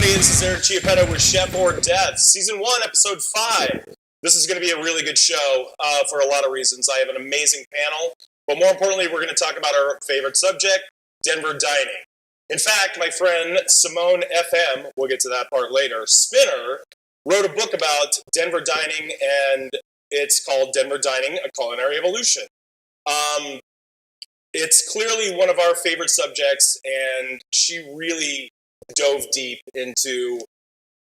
This is Eric Chiappetta with Chef or Death, Season 1, Episode 5. This is going to be a really good show for a lot of reasons. I have an amazing panel, but more importantly, we're going to talk about our favorite subject, Denver dining. In fact, my friend s1e5, we'll get to that part later, Spinner, wrote a book about Denver dining, and it's called Denver Dining, A Culinary Evolution. It's clearly one of our favorite subjects, and she really dove deep into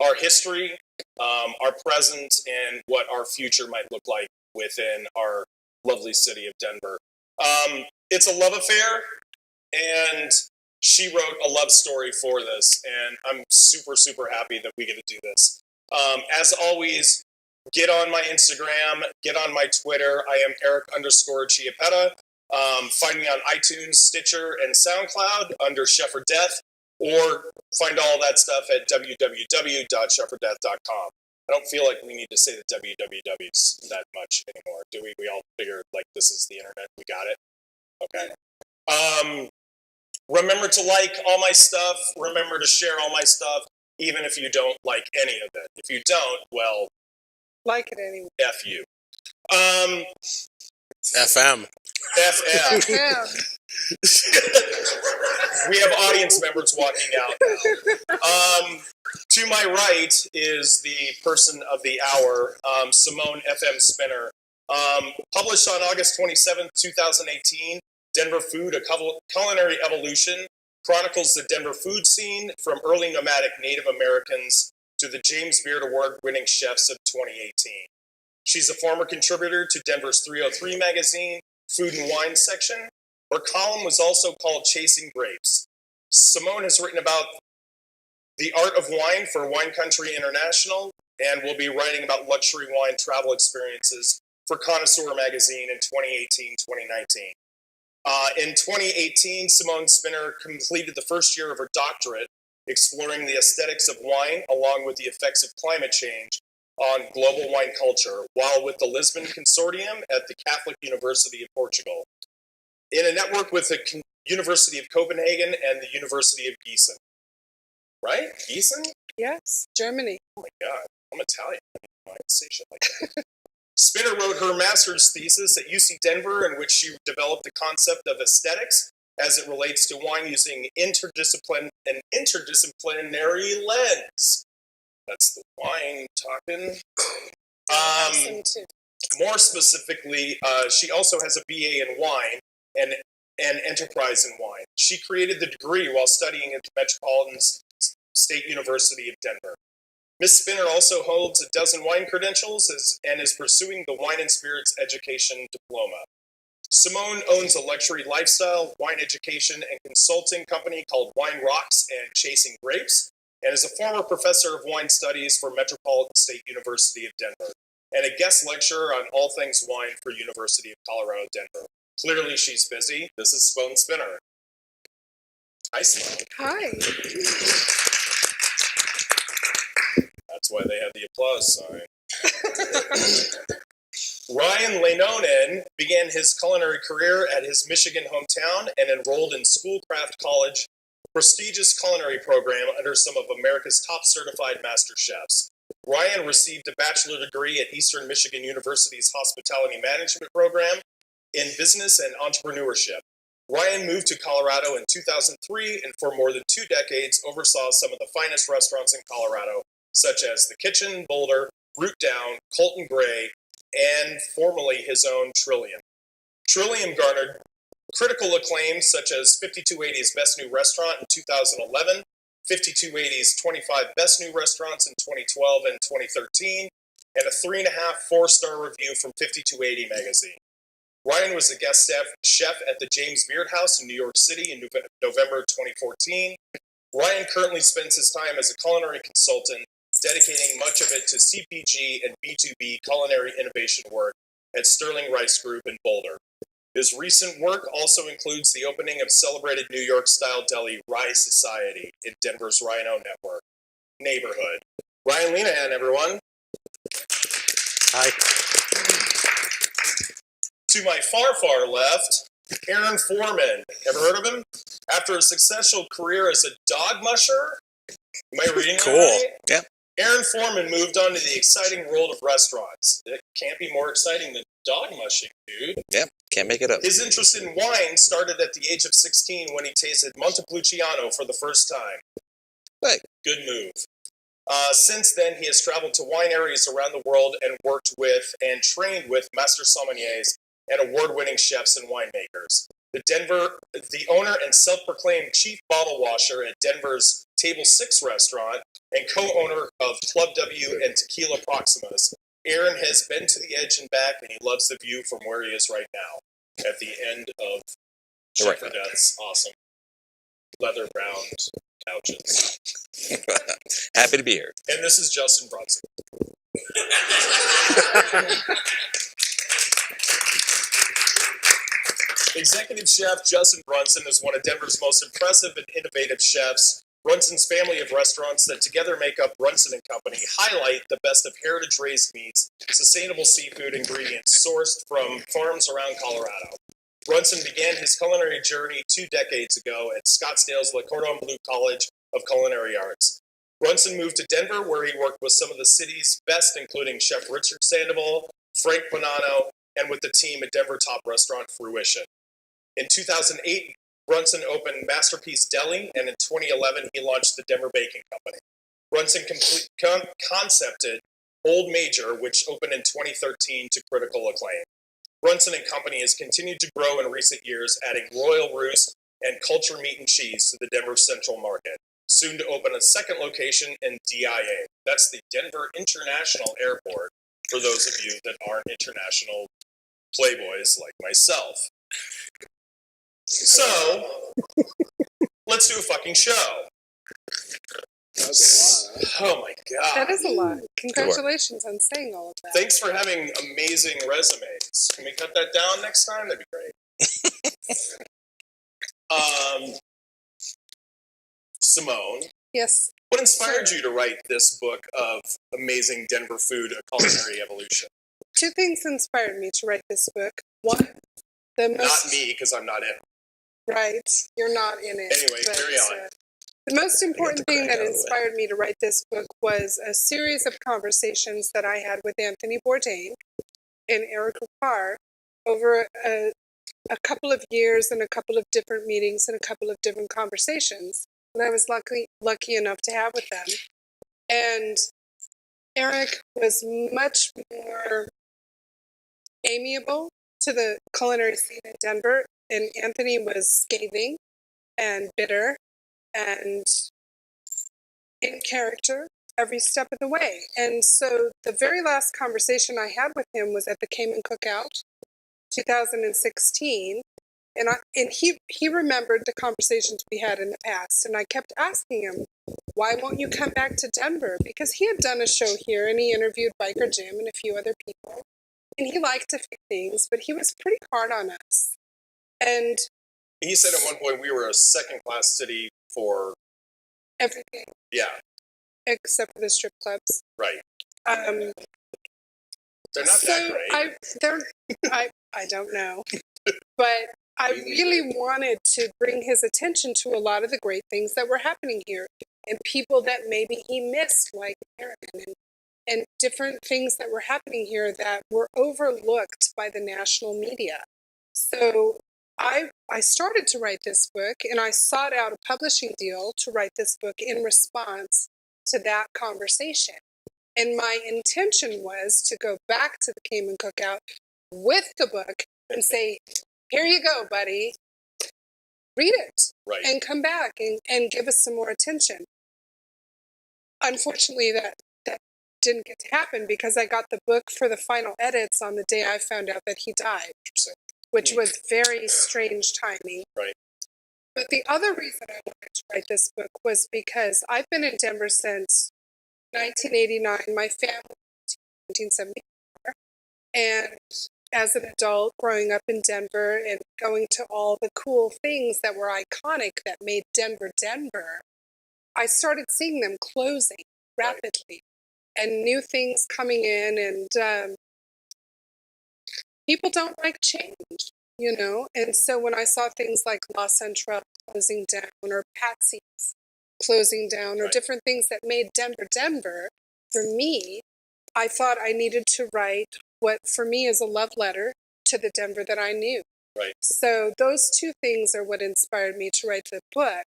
our history, our present, and what our future might look like within our lovely city of Denver. It's a love affair, and she wrote a love story for this, and I'm super, super happy that we get to do this. As always, get on my Instagram, get on my Twitter. I am Eric_Chiappetta. Find me on iTunes, Stitcher, and SoundCloud under Chef or Death, or find all that stuff at www.cheffordeath.com. I don't feel like we need to say the wwws that much anymore, do we? We all figured, like, this is the internet. We got it? Okay. Remember to like all my stuff. Remember to share all my stuff, even if you don't like any of it. If you don't, well... like it anyway. F you. FM. We have audience members walking out now. To my right is the person of the hour, Simone FM Spinner. Published on August 27th, 2018, Denver Food, A Culinary Evolution, chronicles the Denver food scene from early nomadic Native Americans to the James Beard Award-winning chefs of 2018. She's a former contributor to Denver's 303 magazine, Food and Wine section. Her column was also called Chasing Grapes. Simone has written about the art of wine for Wine Country International and will be writing about luxury wine travel experiences for Connoisseur magazine in 2018-2019. In 2018, Simone Spinner completed the first year of her doctorate exploring the aesthetics of wine along with the effects of climate change on global wine culture, while with the Lisbon Consortium at the Catholic University of Portugal, in a network with the University of Copenhagen and the University of Gießen. Right? Gießen? Yes, Germany. Oh my God, I'm Italian. I can say shit like that. Spinner wrote her master's thesis at UC Denver, in which she developed the concept of aesthetics as it relates to wine using an interdisciplinary lens. That's the wine talking. More specifically, she also has a BA in wine and an enterprise in wine. She created the degree while studying at the Metropolitan State University of Denver. Ms. Spinner also holds a dozen wine credentials and is pursuing the Wine and Spirits Education Diploma. Simone owns a luxury lifestyle, wine education, and consulting company called Wine Rocks and Chasing Grapes, and is a former professor of wine studies for Metropolitan State University of Denver, and a guest lecturer on all things wine for University of Colorado, Denver. Clearly she's busy. This is Simone Spinner. Hi, Simone. Hi. That's why they have the applause sign. Ryan Leinonen began his culinary career at his Michigan hometown and enrolled in Schoolcraft College, prestigious culinary program under some of America's top certified master chefs. Ryan received a bachelor degree at Eastern Michigan University's Hospitality Management program in business and entrepreneurship. Ryan moved to Colorado in 2003 and for more than 2 decades oversaw some of the finest restaurants in Colorado, such as The Kitchen, Boulder, Root Down, Colton Gray, and formerly his own Trillium. Trillium garnered critical acclaim such as 5280's Best New Restaurant in 2011, 5280's 25 Best New Restaurants in 2012 and 2013, and a 3.5 4-star review from 5280 magazine. Ryan was a guest chef at the James Beard House in New York City in November 2014. Ryan currently spends his time as a culinary consultant, dedicating much of it to CPG and B2B culinary innovation work at Sterling Rice Group in Boulder. His recent work also includes the opening of celebrated New York-style deli Rye Society in Denver's Rhino Network neighborhood. Ryan Leinonen, everyone. Hi. To my far, far left, Aaron Foreman. Ever heard of him? After a successful career as a dog musher, Am I reading that Cool. right? Yeah. Aaron Foreman moved on to the exciting world of restaurants. It can't be more exciting than dog mushing, dude. Yeah. Can't make it up. His interest in wine started at the age of 16 when he tasted Montepulciano for the first time. Hey. Good move. Since then, he has traveled to wine areas around the world and worked with and trained with master sommeliers and award-winning chefs and winemakers. The owner and self-proclaimed chief bottle washer at Denver's Table 6 restaurant and co-owner of Club W and Tequila Proximas, Aaron has been to the edge and back, and he loves the view from where he is right now, at the end of Shepherdeth's awesome leather-bound couches. Happy to be here. And this is Justin Brunson. Executive chef Justin Brunson is one of Denver's most impressive and innovative chefs. Brunson's family of restaurants that together make up Brunson and Company highlight the best of heritage-raised meats, sustainable seafood ingredients sourced from farms around Colorado. Brunson began his culinary journey 2 decades ago at Scottsdale's Le Cordon Bleu College of Culinary Arts. Brunson moved to Denver, where he worked with some of the city's best, including Chef Richard Sandoval, Frank Bonanno, and with the team at Denver top restaurant Fruition. In 2008, Brunson opened Masterpiece Deli, and in 2011, he launched the Denver Baking Company. Brunson concepted Old Major, which opened in 2013 to critical acclaim. Brunson and Company has continued to grow in recent years, adding Royal Roost and Culture Meat and Cheese to the Denver Central Market, soon to open a second location in DIA. That's the Denver International Airport, for those of you that aren't international playboys like myself. So, let's do a fucking show. Oh my god. That is a lot. Congratulations on saying all of that. Thanks for having amazing resumes. Can we cut that down next time? That'd be great. Simone, Yes. what inspired you to write this book of amazing Denver food, A Culinary Evolution? 2 things inspired me to write this book. One, the most... Not me, because I'm not in it. Right. You're not in it. Anyway, carry on. The most important thing that inspired me to write this book was a series of conversations that I had with Anthony Bourdain and Eric Ricard over a couple of years and a couple of different meetings and a couple of different conversations that I was lucky enough to have with them. And Eric was much more amiable to the culinary scene in Denver, and Anthony was scathing and bitter and in character every step of the way. And so the very last conversation I had with him was at the Cayman Cookout, 2016. And he remembered the conversations we had in the past. And I kept asking him, why won't you come back to Denver? Because he had done a show here and he interviewed Biker Jim and a few other people. And he liked to fix things, but he was pretty hard on us. And he said at one point we were a second-class city for everything. Yeah. Except for the strip clubs. Right. They're not that great. I don't know. But I really wanted to bring his attention to a lot of the great things that were happening here and people that maybe he missed, like Aaron, and different things that were happening here that were overlooked by the national media. So I started to write this book, and I sought out a publishing deal to write this book in response to that conversation. And my intention was to go back to the Cayman Cookout with the book and say, here you go, buddy. Read it. Right. And come back and give us some more attention. Unfortunately, that didn't get to happen because I got the book for the final edits on the day I found out that he died, which was very strange timing. Right. But the other reason I wanted to write this book was because I've been in Denver since 1989. My family in 1974. And as an adult, growing up in Denver and going to all the cool things that were iconic that made Denver, Denver, I started seeing them closing rapidly and new things coming in, and people don't like change, you know? And so when I saw things like La Centrale closing down or Patsy's closing down or different things that made Denver Denver. For me, I thought I needed to write what for me is a love letter to the Denver that I knew. Right. So those two things are what inspired me to write the book.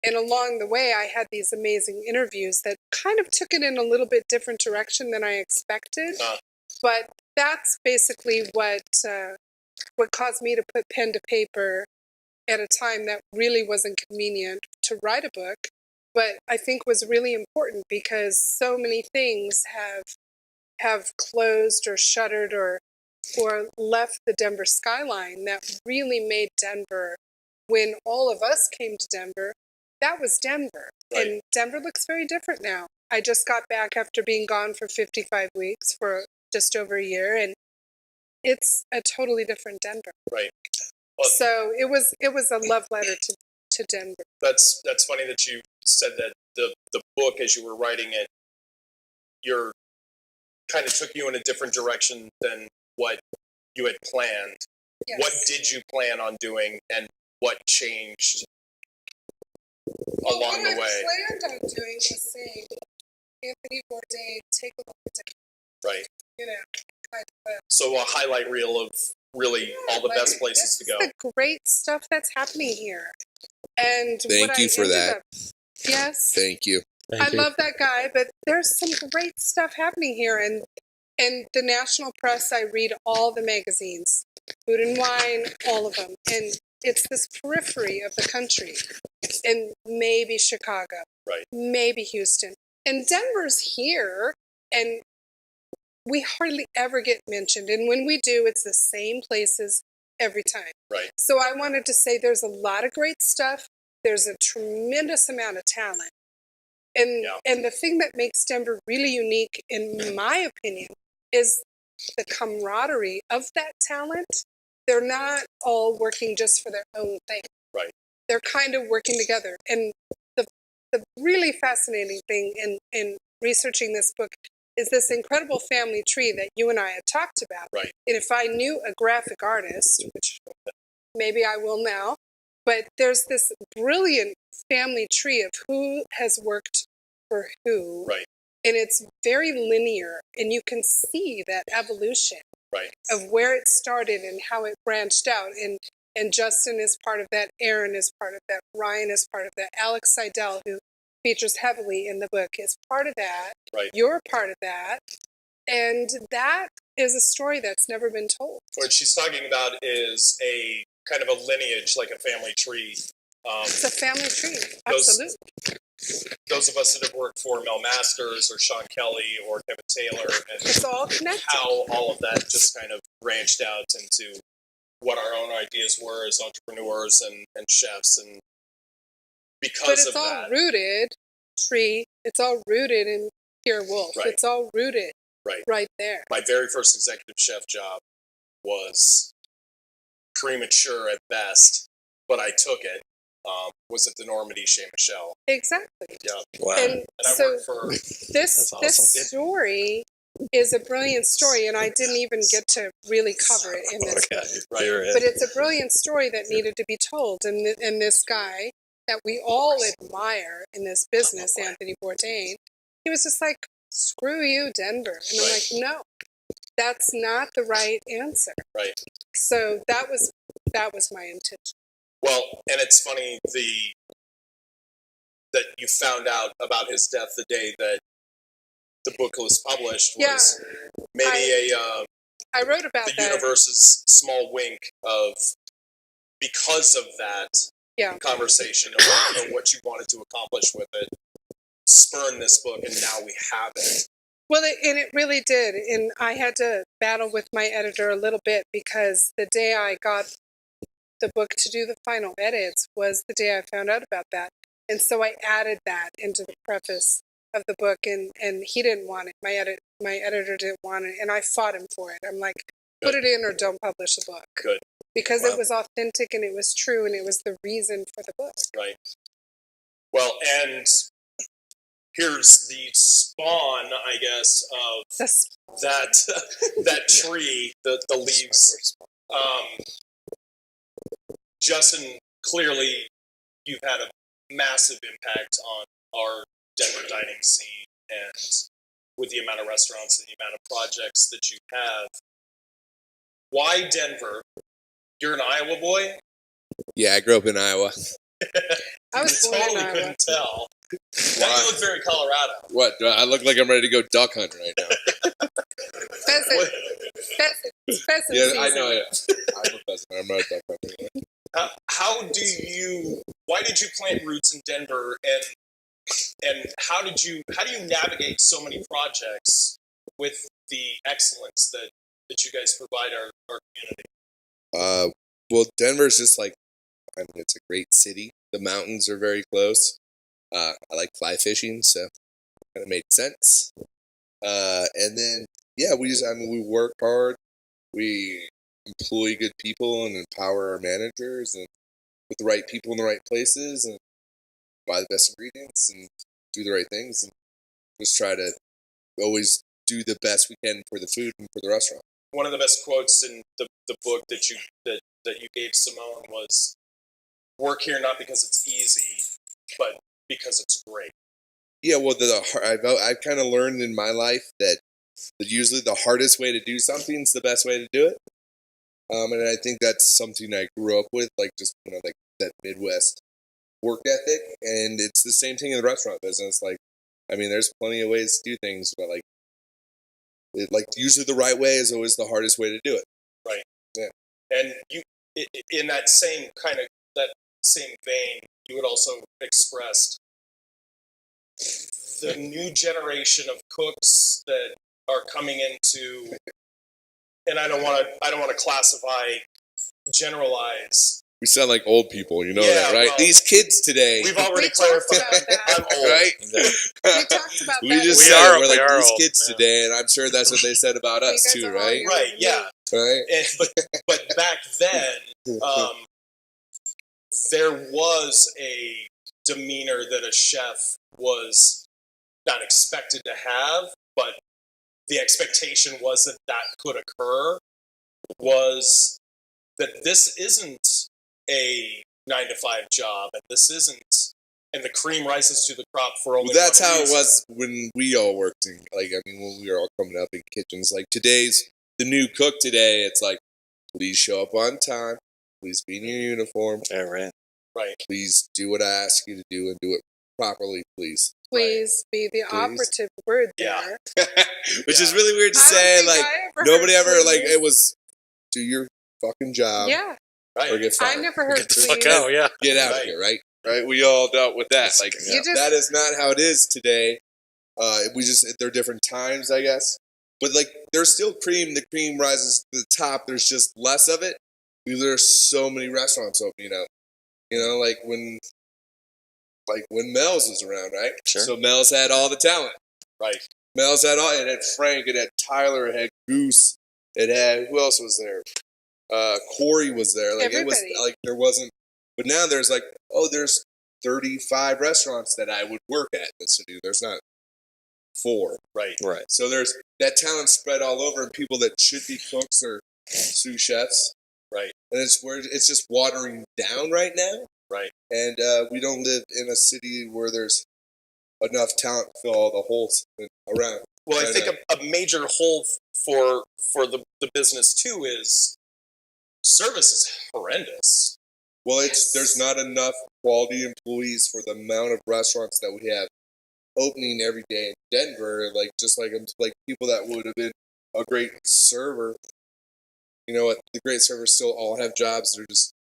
And along the way, I had these amazing interviews that kind of took it in a little bit different direction than I expected. But that's basically what caused me to put pen to paper at a time that really wasn't convenient to write a book, but I think was really important because so many things have closed or shuttered or left the Denver skyline that really made Denver. When all of us came to Denver, that was Denver. Right. And Denver looks very different now. I just got back after being gone for 55 weeks for just over a year, and it's a totally different Denver. Right. Well, so it was a love letter to Denver. That's funny that you said that the book, as you were writing it, your kind of took you in a different direction than what you had planned. Yes. What did you plan on doing, and what changed along the way? What I planned on doing was saying, Anthony Bourdain, take a look at Denver. Right. You know, kind of so a highlight reel of really all the best places to go. The great stuff that's happening here. And Thank you for that. Yes. Thank you. I love that guy, but there's some great stuff happening here. And the national press, I read all the magazines, Food and Wine, all of them. And it's this periphery of the country. And maybe Chicago. Right. Maybe Houston. And Denver's here, and we hardly ever get mentioned. And when we do, it's the same places every time. Right. So I wanted to say there's a lot of great stuff. There's a tremendous amount of talent. And the thing that makes Denver really unique, in my opinion, is the camaraderie of that talent. They're not all working just for their own thing. Right. They're kind of working together. And the really fascinating thing in researching this book is this incredible family tree that you and I had talked about. Right. And if I knew a graphic artist, which maybe I will now, but there's this brilliant family tree of who has worked for who. Right. And it's very linear, and you can see that evolution of where it started and how it branched out. And Justin is part of that. Aaron is part of that. Ryan is part of that. Alex Seidel, who features heavily in the book, is part of that. Right. You're part of that. And that is a story that's never been told. What she's talking about is a kind of a lineage, like a family tree. It's a family tree. Absolutely. Those of us that have worked for Mel Masters or Sean Kelly or Kevin Taylor, and it's all connected. How all of that just kind of branched out into what our own ideas were as entrepreneurs and chefs, and because of that. But it's all rooted, Tree. It's all rooted in Pure Wolf. Right. It's all rooted right there. My very first executive chef job was premature at best, but I took it. Was at the Normandy Chez Michel. Exactly. Yeah. Wow. And I so worked for this story is a brilliant story, and I didn't even get to really cover it in this book. Right. But it's a brilliant story that needed to be told. And this guy that we all admire in this business, Anthony Bourdain, he was just like, screw you, Denver. And I'm like, no, that's not the right answer. Right. So that was my intention. Well, and it's funny that you found out about his death the day that the book was published was maybe I wrote about the that. universe's small wink of, because of that conversation or what you wanted to accomplish with it, spurn this book, and now we have it. Well, it really did. And I had to battle with my editor a little bit because the day I got the book to do the final edits was the day I found out about that. And so I added that into the preface of the book, and he didn't want it. My editor didn't want it, and I fought him for it. I'm like, put it in or don't publish the book. Good. Because it was authentic and it was true and it was the reason for the book. Right. Well, and here's the spawn, I guess, of that tree, the leaves. Justin, clearly you've had a massive impact on our Denver dining scene, and with the amount of restaurants and the amount of projects that you have. Why Denver? You're an Iowa boy? Yeah, I grew up in Iowa. I was You born in totally Iowa. couldn't tell. Now you look very Colorado. What? I look like I'm ready to go duck hunting right now. Pheasant. Pheasant Yeah, season. I know. Yeah, I'm a pheasant. I'm not a duck hunter. Why did you plant roots in Denver, and how do you navigate so many projects with the excellence that you guys provide our community? Well, Denver's just like, I mean, it's a great city. The mountains are very close. I like fly fishing, so kind of made sense. And then, yeah, we work hard. We employ good people and empower our managers and put the right people in the right places and buy the best ingredients and do the right things and just try to always do the best we can for the food and for the restaurant. One of the best quotes in the book that you gave Simone was, "Work here not because it's easy, but because it's great." Yeah, well, I've kind of learned in my life that usually the hardest way to do something is the best way to do it. And I think that's something I grew up with, like just like that Midwest work ethic, and it's the same thing in the restaurant business. Like, I mean, there's plenty of ways to do things, but like usually the right way is always the hardest way to do it. Right. Yeah. And you, in that same vein, you had also expressed the new generation of cooks that are coming into, and I don't want to generalize. We sound like old people, you know Yeah, that, right? well, These kids today. We've already We talked clarified. about that. I'm old. Right? We talked about We that. just We said are- we're we like are these old, kids yeah. today, and I'm sure that's what they said about You us guys too, are all right? younger Right, than yeah. me. Right? But back then, there was a demeanor that a chef was not expected to have, but the expectation was that could occur, was that this isn't a 9 to 5 job, and this isn't, and the cream rises to the crop for only. Well, that's one how it reason. was when we all worked in, when we were all coming up in kitchens. Like the new cook today, it's like, please show up on time, please be in your uniform, Yeah, right. Right. please do what I ask you to do and do it properly, please. Please be the operative word Yeah. there. Which is Yeah. really weird to I don't say. think Like I ever nobody heard ever like please. it was do your fucking job Yeah, Right. or get fired. I never heard Get the please. fuck out, yeah. Get out of Right. here, right? Right? We all dealt with that. Like You just- that is not how it is today. There are different times, I guess. But like there's still cream. The cream rises to the top. There's just less of it. There's so many restaurants opening up. You know, like when Mel's was around, right? Sure. So Mel's had all the talent. Right. Mel's had all. It had Frank. It had Tyler. It had Goose. It had who else was there? Corey was there. Like it was Everybody. like there wasn't. But now there's there's 35 restaurants that I would work at in the city. There's not 4. Right. Right. So there's that talent spread all over, and people that should be cooks or sous chefs. Right. And it's just watering down right now. Right. And we don't live in a city where there's enough talent to fill all the holes around. Well, I think a major hole for the business too is service is horrendous. Well, there's not enough quality employees for the amount of restaurants that we have opening every day in Denver. Like people that would have been a great server. You know what? The great servers still all have jobs.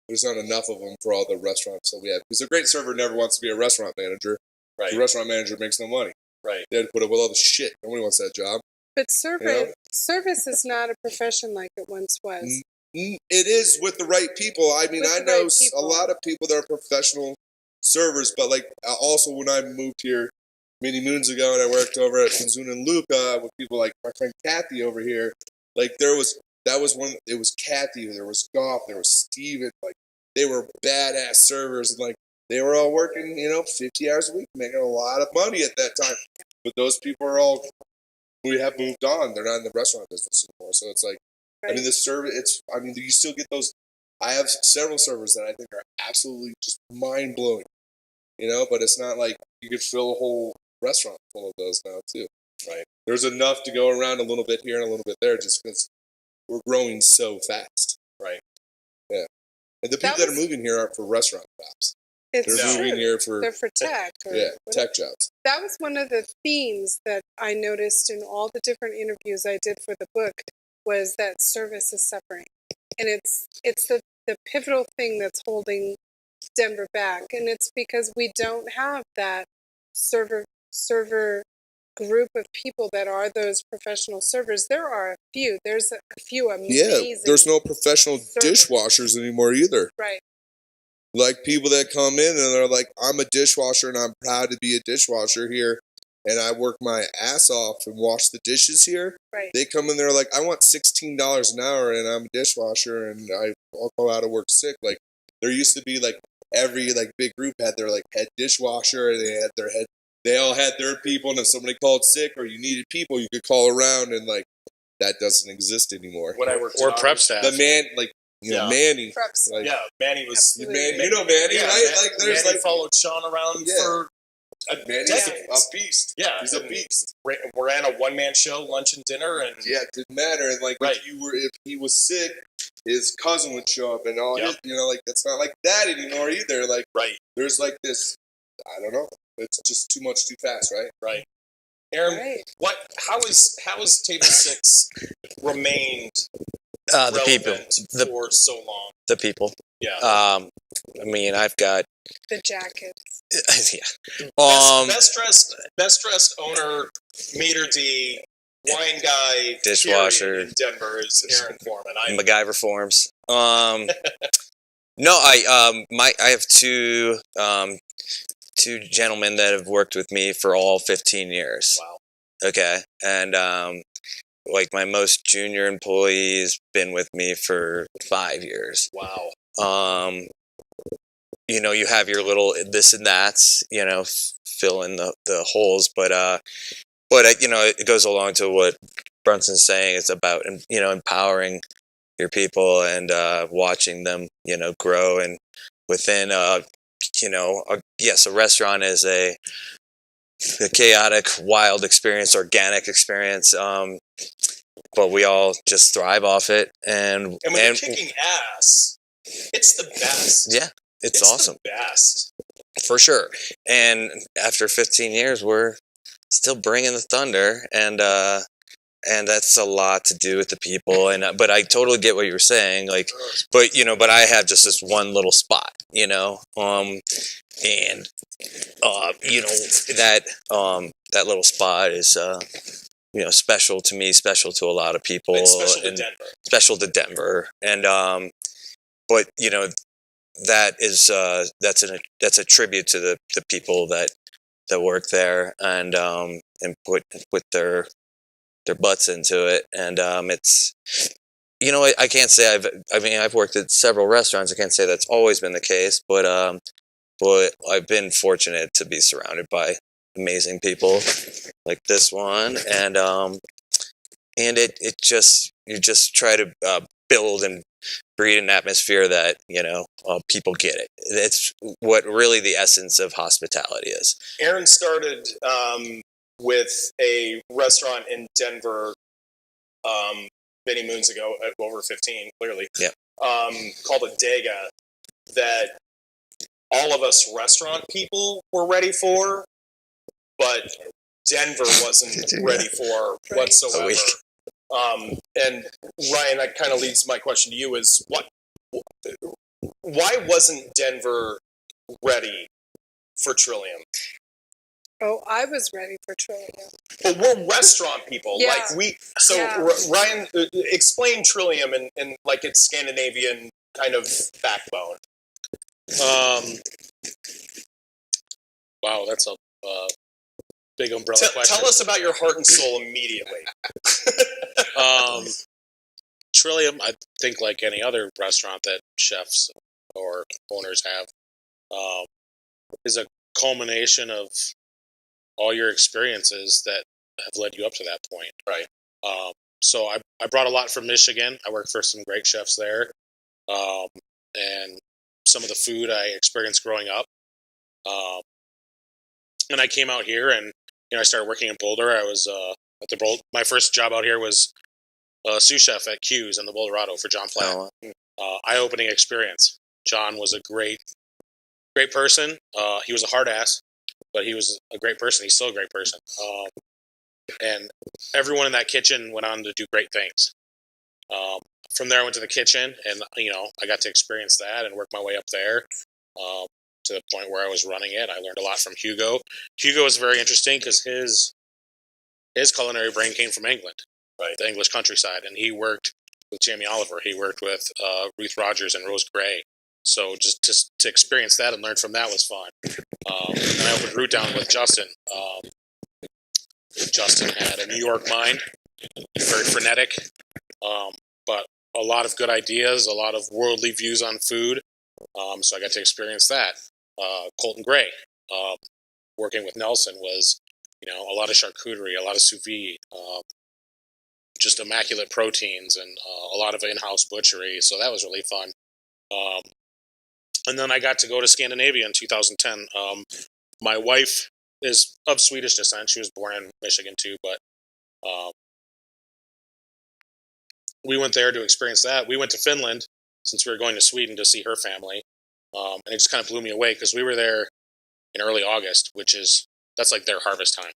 There's not enough of them for all the restaurants that we have. Because a great server never wants to be a restaurant manager. Right. The restaurant manager makes no money. Right. They had to put up with all the shit. Nobody wants that job. But service is not a profession like it once was. It is with the right people. I mean, With I the know right people. a lot of people that are professional servers, but like also when I moved here many moons ago and I worked over at Zun and Luca with people like my friend Kathy over here, like it was Kathy, there was Goff, there was Steven, like they were badass servers and like they were all working, 50 hours a week, making a lot of money at that time. But those people we have moved on. They're not in the restaurant business anymore. So it's like, Right. I mean, the service, you still get those. I have several servers that I think are absolutely just mind blowing. you know, but it's not like you could fill a whole restaurant full of those now too. Right. There's enough to go around a little bit here and a little bit there just because we're growing so fast. Right. Yeah. And the people that are moving here aren't for restaurant jobs. They're moving here for... They're for tech. Tech jobs. That was one of the themes that I noticed in all the different interviews I did for the book, was that service is suffering. And it's the pivotal thing that's holding Denver back. And it's because we don't have that server group of people that are those professional servers. There are a few. There's a few amazing... Yeah, there's no professional dishwashers anymore either. Right. Like people that come in and they're like, I'm a dishwasher and I'm proud to be a dishwasher here. And I work my ass off and wash the dishes here. Right. They come in there like, I want $16 an hour and I'm a dishwasher and I'll go out of work sick. Like there used to be like every like big group had their like head dishwasher and they all had their people, and if somebody called sick or you needed people, you could call around, and like that doesn't exist anymore. When I worked or prep staff. The man, like Manny, like, Manny was. Absolutely. You know Manny, right? Like there's Manny like followed Sean around for Manny's decades. a beast. Yeah, he's a beast. Ran a one-man show, lunch and dinner, and it didn't matter. And like if he was sick, his cousin would show up, and all his, like it's not like that anymore either. Like there's like this, I don't know. It's just too much, too fast, right? Right. Aaron, how has Table 6 remained the people for so long? The people. Yeah. I mean, I've got the jackets. Best dressed owner, maitre d', wine guy, dishwasher in Denver is Aaron Foreman. MacGyver forms. No, I have two gentlemen that have worked with me for all 15 years. Wow. Okay. And, like my most junior employee's been with me for 5 years. Wow. You have your little this and that's, fill in the holes, but it goes along to what Brunson's saying. It's about, empowering your people and, watching them, grow. And within, yes, a restaurant is a chaotic, wild experience, organic experience. But we all just thrive off it. And when you're kicking ass, it's the best. Yeah, it's awesome. The best. For sure. And after 15 years, we're still bringing the thunder, and that's a lot to do with the people. And but I totally get what you were saying. Like, but I have just this one little spot, and that little spot is special to me, special to a lot of people, and special to Denver. And but that is that's a tribute to the people that work there and put their butts into it. And it's I can't say I've worked at several restaurants. I can't say that's always been the case, but I've been fortunate to be surrounded by amazing people like this one, and it just, you just try to build and breed an atmosphere that people get it. It's what really the essence of hospitality is. Aaron started with a restaurant in Denver many moons ago, over 15, clearly. Yeah. Called a Dega, that all of us restaurant people were ready for, but Denver wasn't ready for whatsoever. And Ryan, that kind of leads my question to you: is why wasn't Denver ready for Trillium? Oh, I was ready for Trillium. But we're restaurant people. Yeah. Ryan, explain Trillium and like its Scandinavian kind of backbone. Wow, that's a big umbrella question. Tell us about your heart and soul immediately. Trillium, I think, like any other restaurant that chefs or owners have, is a culmination of all your experiences that have led you up to that point. Right. So I brought a lot from Michigan. I worked for some great chefs there. And some of the food I experienced growing up. and I came out here, and I started working in Boulder. I was at the my first job out here was sous chef at Q's in the Boulderado for John Flatt. Eye-opening experience. John was a great person. He was a hard ass, but he was a great person. He's still a great person. And everyone in that kitchen went on to do great things. From there, I went to the kitchen, and I got to experience that and work my way up there to the point where I was running it. I learned a lot from Hugo. Hugo was very interesting because his culinary brain came from England, right, the English countryside, and he worked with Jamie Oliver. He worked with Ruth Rogers and Rose Gray. So just to experience that and learn from that was fun. And I opened Root Down with Justin. Justin had a New York mind, very frenetic, but a lot of good ideas, a lot of worldly views on food. So I got to experience that. Colton Gray, working with Nelson, was a lot of charcuterie, a lot of sous vide, just immaculate proteins, and a lot of in-house butchery. So that was really fun. And then I got to go to Scandinavia in 2010. My wife is of Swedish descent. She was born in Michigan too, but we went there to experience that. We went to Finland since we were going to Sweden to see her family, and it just kind of blew me away because we were there in early August, that's like their harvest time.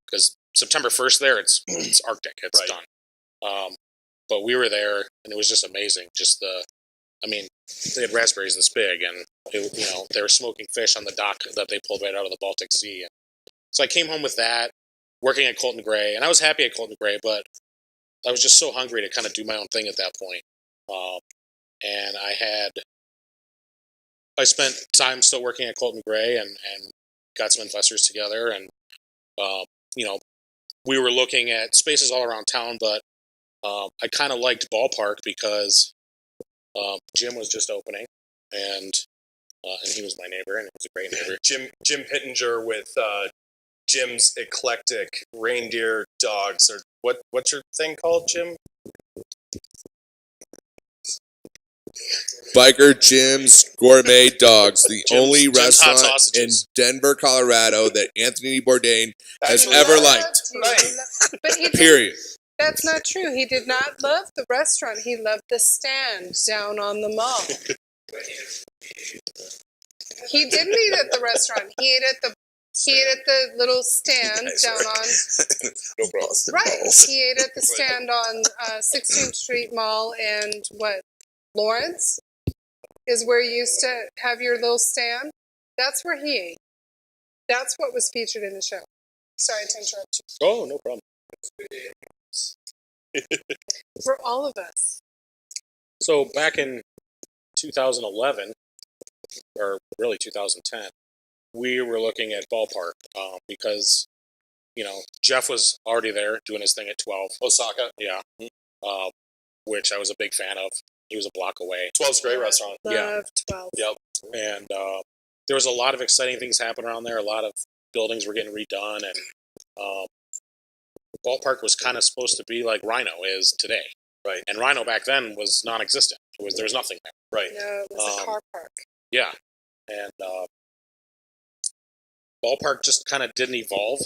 Because September 1st there, it's Arctic, it's right, done. But we were there, and it was just amazing. They had raspberries this big, and they were smoking fish on the dock that they pulled right out of the Baltic Sea. And so I came home with that, working at Colton Gray, and I was happy at Colton Gray, but I was just so hungry to kind of do my own thing at that point. And I spent time still working at Colton Gray and got some investors together, and we were looking at spaces all around town, but I kind of liked Ballpark because Jim was just opening, and he was my neighbor, and he was a great neighbor. Jim Pittenger with Jim's Eclectic Reindeer Dogs, or what's your thing called, Jim? Biker Jim's Gourmet Dogs, the only Jim's restaurant in Denver, Colorado that Anthony Bourdain has ever liked. Right. But period. That's not true. He did not love the restaurant. He loved the stand down on the mall. He didn't eat at the restaurant. He ate at the little stand down on. No problem. Right. He ate at the stand on 16th Street Mall, and Lawrence is where you used to have your little stand. That's where he ate. That's what was featured in the show. Sorry to interrupt you. Oh, no problem. For all of us. So back in 2011, or really 2010, we were looking at Ballpark because, Jeff was already there doing his thing at 12. Osaka? Yeah. Which I was a big fan of. He was a block away. 12's a great restaurant. Love 12. Yep. And there was a lot of exciting things happening around there. A lot of buildings were getting redone, and Ballpark was kind of supposed to be like Rhino is today. Right. And Rhino back then was non-existent. There was nothing there. Right. No, it was a car park. Yeah. And Ballpark just kind of didn't evolve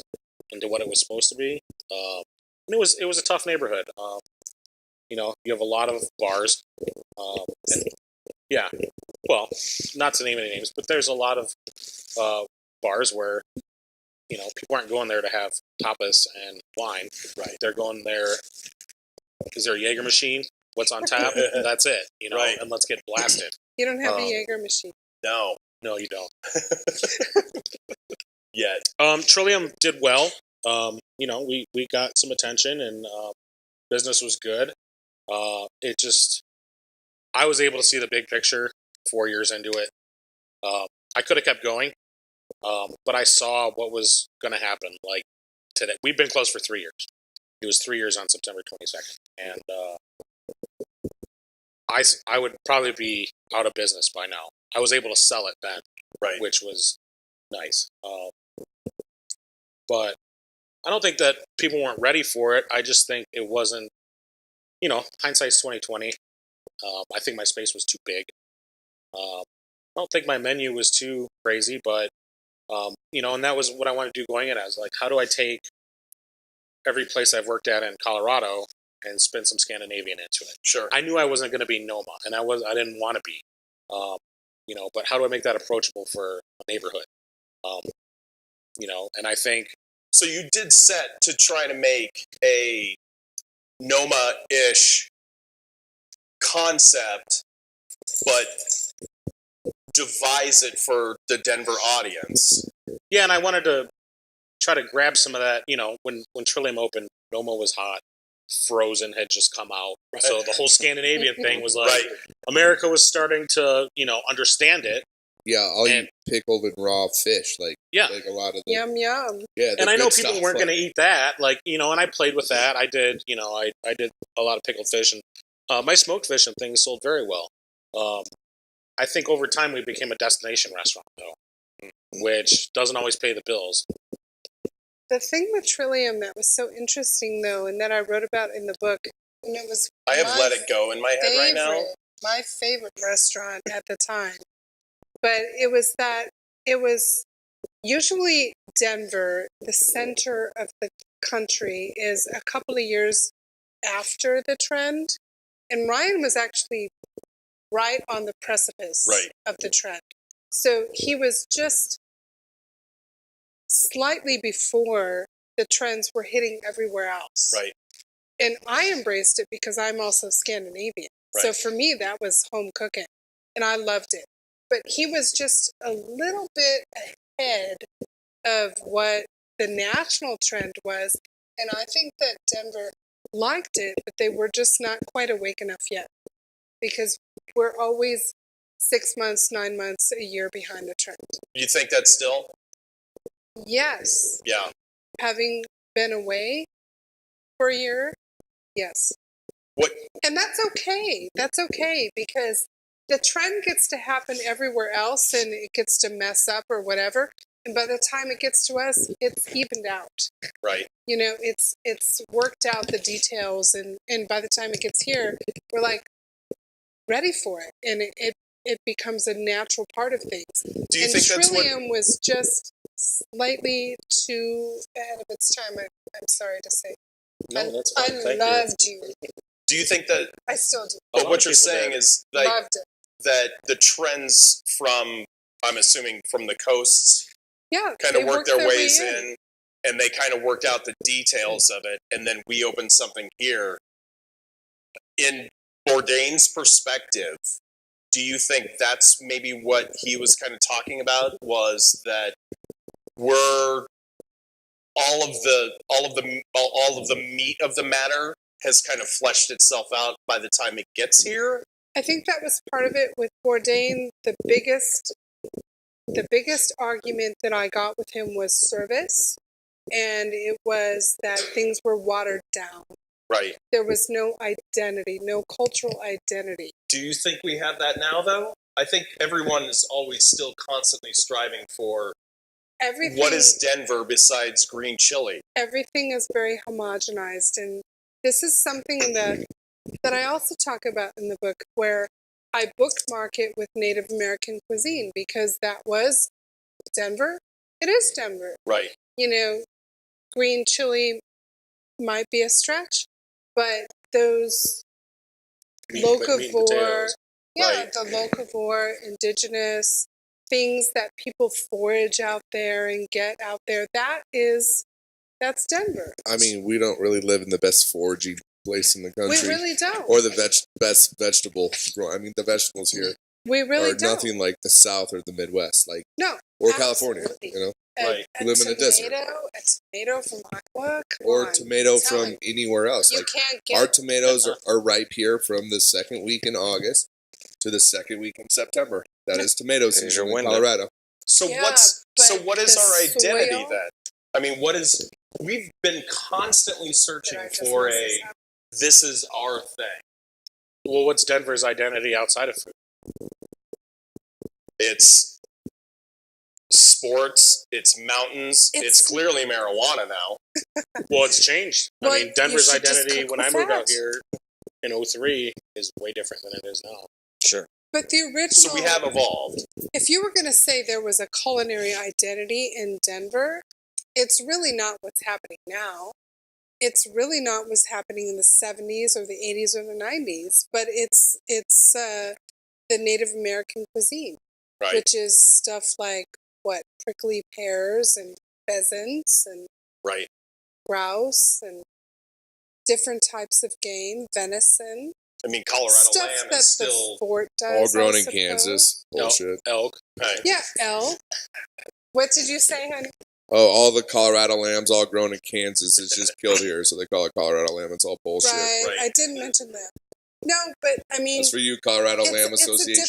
into what it was supposed to be. And it was a tough neighborhood. You have a lot of bars. And yeah. Well, not to name any names, but there's a lot of bars where people aren't going there to have tapas and wine. Right. They're going there. Is there a Jaeger machine? What's on tap? That's it. Right. And let's get blasted. You don't have a Jaeger machine. No, you don't. Yet. Trillium did well. We got some attention, and business was good. I was able to see the big picture 4 years into it. I could have kept going, but I saw what was going to happen. Like today, we've been closed for 3 years. It was 3 years on September 22nd, and I would probably be out of business by now. I was able to sell it then, right, which was nice. But I don't think that people weren't ready for it. I just think it wasn't. Hindsight's 20/20. I think my space was too big. I don't think my menu was too crazy, but And that was what I wanted to do going in. I was like, how do I take every place I've worked at in Colorado and spin some Scandinavian into it? Sure. I knew I wasn't going to be Noma, and I didn't want to be. But how do I make that approachable for a neighborhood? And I think so. You did set to try to make a Noma-ish concept, but devise it for the Denver audience. Yeah, and I wanted to try to grab some of that. When Trillium opened, Noma was hot. Frozen had just come out, so the whole Scandinavian thing was like America was starting to understand it. Yeah, all you pickled and raw fish, like a lot of the yum yum. Yeah, and I know people weren't going to eat that, and I played with that. I did, I did a lot of pickled fish, and my smoked fish and things sold very well. I think over time we became a destination restaurant, though, which doesn't always pay the bills. The thing with Trillium that was so interesting, though, and that I wrote about in the book, and it was I have Let It Go in my head right now. My favorite restaurant at the time. But it was usually Denver, the center of the country, is a couple of years after the trend. And Ryan was actually right on the precipice of the trend. So he was just slightly before the trends were hitting everywhere else. Right. And I embraced it because I'm also Scandinavian. Right. So for me, that was home cooking. And I loved it. But he was just a little bit ahead of what the national trend was. And I think that Denver liked it, but they were just not quite awake enough yet. Because we're always 6 months, 9 months, a year behind the trend. You think that's still? Yes. Yeah. Having been away for a year, yes. What? And that's okay. That's okay because the trend gets to happen everywhere else and it gets to mess up or whatever. And by the time it gets to us, it's evened out. Right. It's worked out the details. And by the time it gets here, we're like ready for it. And it becomes a natural part of things. Do you think that's what... Trillium was just slightly too ahead of its time, I'm sorry to say. No, that's fine. I loved you. Do you think that... I still do. But what you're saying is like, loved it. That the trends from, I'm assuming, from the coasts kind of worked their ways in, and they kind of worked out the details of it, and then we opened something here. In Bourdain's perspective, do you think that's maybe what he was kind of talking about, was that we're all of the meat of the matter has kind of fleshed itself out by the time it gets here? I think that was part of it with Bourdain. The biggest argument that I got with him was service, and it was that things were watered down. Right. There was no identity, no cultural identity. Do you think we have that now, though? I think everyone is always still constantly striving for everything. What is Denver besides green chili? Everything is very homogenized, and this is something that I also talk about in the book, where I bookmark it with Native American cuisine, because that was Denver. It is Denver. Right. Green chili might be a stretch, but those locavore, the locavore, indigenous things that people forage out there and get out there, that's Denver. I mean, we don't really live in the best foraging place in the country. We really don't. Or the best vegetable grow. I mean, the vegetables here we really are don't. Nothing like the South or the Midwest, or California. Right. We live in a desert. A tomato from Iowa, or tomato from anywhere else. You can't get our tomatoes are ripe here from the second week in August to the second week in September. That is tomato season in Colorado. So what is our identity then? I mean, we've been constantly searching for this is our thing. Well, what's Denver's identity outside of food? It's sports, it's mountains, it's clearly marijuana now. Well, it's changed. I mean, Denver's identity when I moved out here in 2003 is way different than it is now. Sure. But the original. So we have evolved. If you were going to say there was a culinary identity in Denver, it's really not what's happening now. It's really not what's happening in the 70s or the 80s or the 90s, but it's the Native American cuisine, Right. which is stuff like prickly pears and pheasants and Right. grouse and different types of game, venison. I mean, Colorado Stuff lamb that is the still fort does. All grown I in suppose. Kansas. Bullshit. Elk. right. Yeah, elk. What did you say, honey? Oh, all the Colorado lambs all grown in Kansas. It's just killed here, so they call it Colorado lamb. It's all bullshit. Right. I didn't mention that. No, but I mean, That's for you, Colorado Lamb Association.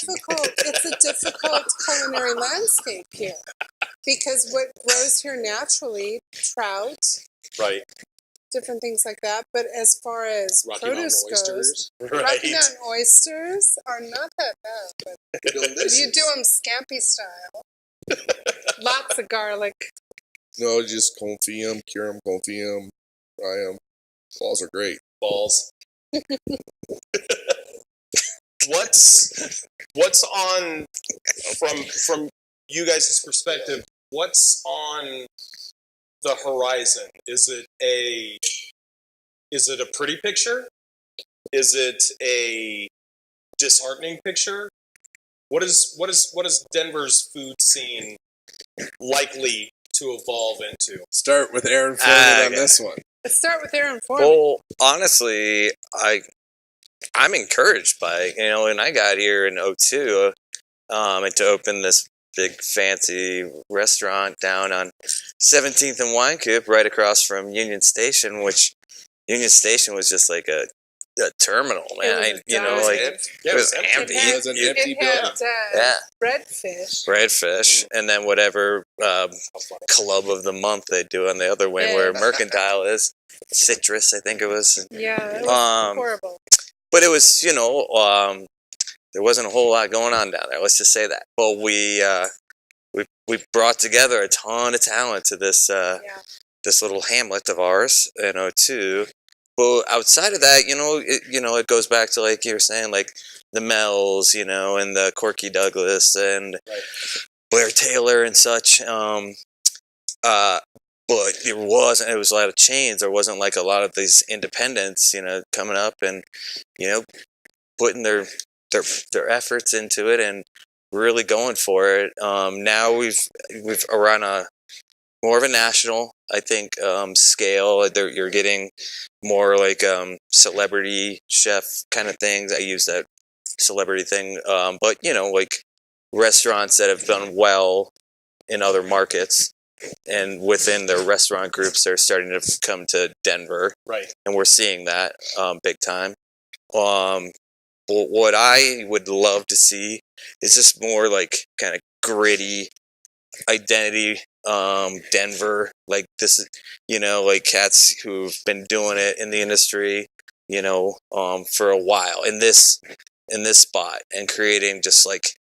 It's a difficult culinary landscape here because what grows here naturally, trout, Right. different things like that. But as far as Rocky Mountain produce goes, oysters. Right. Rocky Mountain oysters are not that bad, but Delicious. you do them scampi style. Lots of garlic. No, just confit them, cure them, confit them, fry them. Balls are great. Balls. What's on from you guys' perspective? What's on the horizon? Is it a pretty picture? Is it a disheartening picture? What is Denver's food scene likely to evolve into? Start with Aaron Foreman on Okay. this one. Let's start with Aaron Foreman. Well, honestly, I'm encouraged by it. When I got here in 2002, and to open this big fancy restaurant down on 17th and Wine Coop, right across from Union Station, which Union Station was just like a terminal, man. It was empty. It was an empty It had Yeah. breadfish. And then whatever club of the month they do on the other wing where Yeah. Mercantile is. Citrus, I think it was. Yeah, it was horrible. But it was, there wasn't a whole lot going on down there. Let's just say that. Well, we brought together a ton of talent to this this little hamlet of ours in 2002. Well, outside of that, it goes back to, like you were saying, like the Mells, and the Corky Douglas and Blair Taylor and such. But it was a lot of chains. There wasn't like a lot of these independents, coming up and, putting their efforts into it and really going for it. Now we've around more of a national, I think, scale. You're getting more like celebrity chef kind of things. I use that celebrity thing, but like restaurants that have done well in other markets. And within their restaurant groups, they're starting to come to Denver, Right. and we're seeing that big time. What I would love to see is just more like kind of gritty identity, Denver. Like this, like cats who've been doing it in the industry, for a while in this spot and creating just like,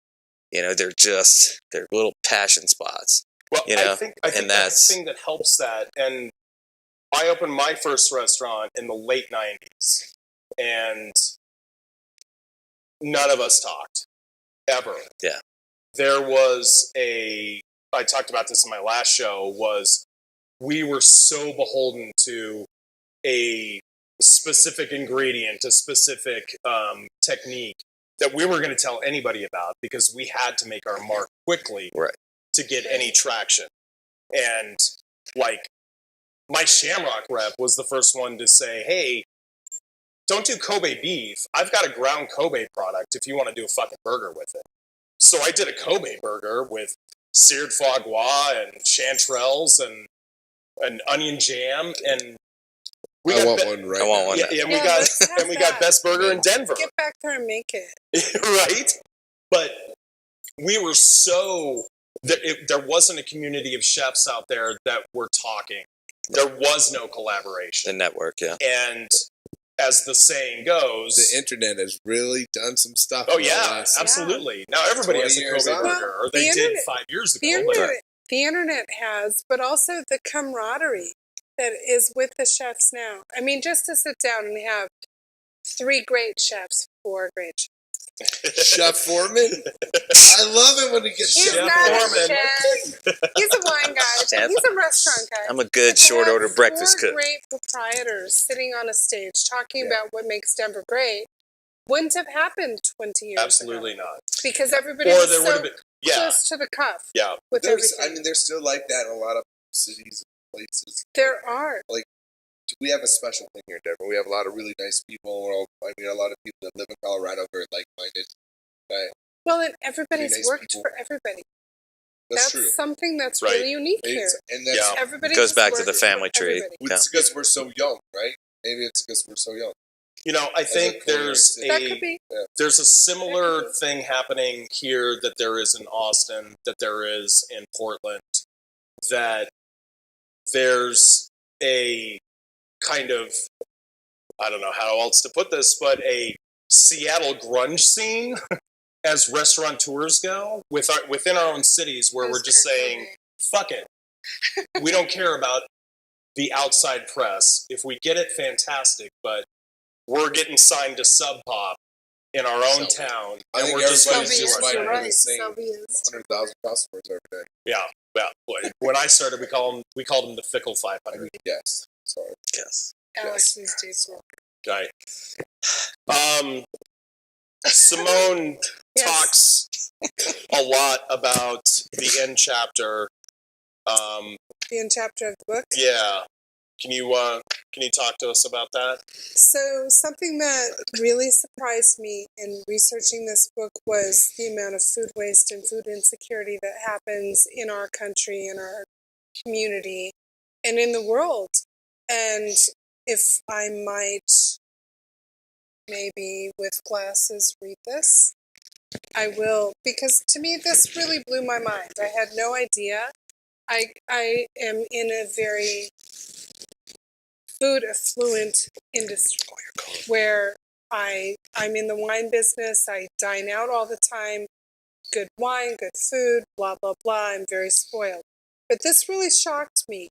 they're little passion spots. Well, I think that's the thing that helps that. And I opened my first restaurant in the late 90s, and none of us talked, ever. Yeah. There was I talked about this in my last show, we were so beholden to a specific ingredient, a specific technique that we were going to tell anybody about because we had to make our mark quickly. Right. To get any traction. And like my Shamrock rep was the first one to say, hey, don't do Kobe beef. I've got a ground Kobe product if you want to do a fucking burger with it. So I did a Kobe burger with seared foie gras and chanterelles and onion jam, and I want one right I want now. one. Yeah, and we got best burger in Denver. Get back there and make it. Right? But we were so there wasn't a community of chefs out there that were talking. There was no collaboration. The network, yeah. And as the saying goes, The internet has really done some stuff. oh in the yeah, last- absolutely. Now everybody has a 20 years Kobe on. burger, or they The did internet- 5 years The ago. internet has, but also the camaraderie that is with the chefs now. I mean, just to sit down and have 3 great chefs, 4 great chefs, Chef Foreman. I love it when he gets He's Chef not a Foreman. chef. He's a wine guy. Chef. He's a restaurant guy. I'm a good But to short have order breakfast four cook. great proprietors sitting on a stage talking Yeah. about what makes Denver great wouldn't have happened 20 years Absolutely ago. not. Because everybody Or was there would so have been. Yeah. close to the cuff Yeah. with There's, everything. I mean, there's still like that in a lot of cities and places. There are. We have a special thing here in Denver. We have a lot of really nice people. I mean, a lot of people that live in Colorado are very like-minded. Right? Well, and everybody's nice worked people. for everybody. That's That's true. something that's Right. really unique here. And that's Yeah. Everybody It goes has back to the worked family for tree. everybody. Yeah. it's because we're so young, right? Maybe it's because we're so young. You know, I think there's That could be. there's a similar That could thing happening here that there is in Austin, that there is in Portland, that there's a kind of, I don't know how else to put this, but a Seattle grunge scene as restaurateurs go within our own cities, where we're just saying, fuck it. We don't care about the outside press. If we get it, fantastic, but we're getting signed to Sub Pop in our own town, I and think we're just going to everybody's do just our fighting thing. for right. the same Selby is. 100,000 customers every day. Yeah. When I started, we called them the Fickle 500. Yes. Sorry. Yes. Alex's days were. Right. Simone Yes. talks a lot about the end chapter. The end chapter of the book. Yeah. Can you talk to us about that? So something that really surprised me in researching this book was the amount of food waste and food insecurity that happens in our country, in our community, and in the world. And if I might, maybe with glasses, read this, I will, because to me this really blew my mind. I had no idea. I am in a very food affluent industry where I'm in the wine business. I dine out all the time. Good wine, good food, blah, blah, blah. I'm very spoiled. But this really shocked me.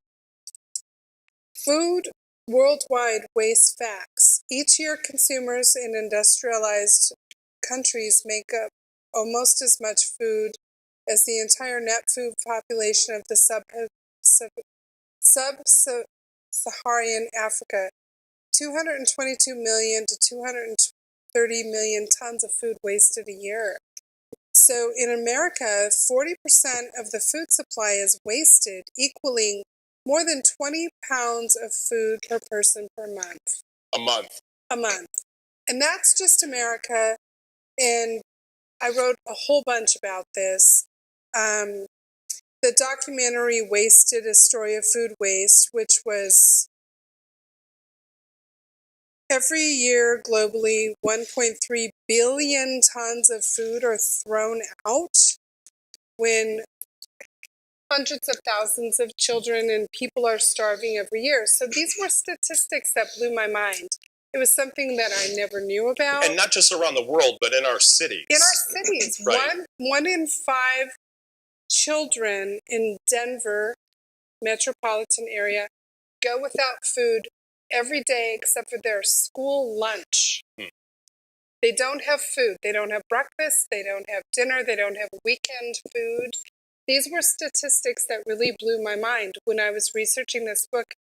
Food worldwide waste facts. Each year, consumers in industrialized countries make up almost as much food as the entire net food population of the sub-Saharan Africa. 222 million to 230 million tons of food wasted a year. So in America, 40% of the food supply is wasted, equaling more than 20 pounds of food per person per month. A month. A month. And that's just America. And I wrote a whole bunch about this. The documentary Wasted, A Story of Food Waste, which was every year globally, 1.3 billion tons of food are thrown out when hundreds of thousands of children and people are starving every year. So these were statistics that blew my mind. It was something that I never knew about. And not just around the world, but in our cities. In our cities, Right. one in 5 children in Denver metropolitan area go without food every day except for their school lunch. They don't have food. They don't have breakfast. They don't have dinner. They don't have weekend food. These were statistics that really blew my mind when I was researching this book.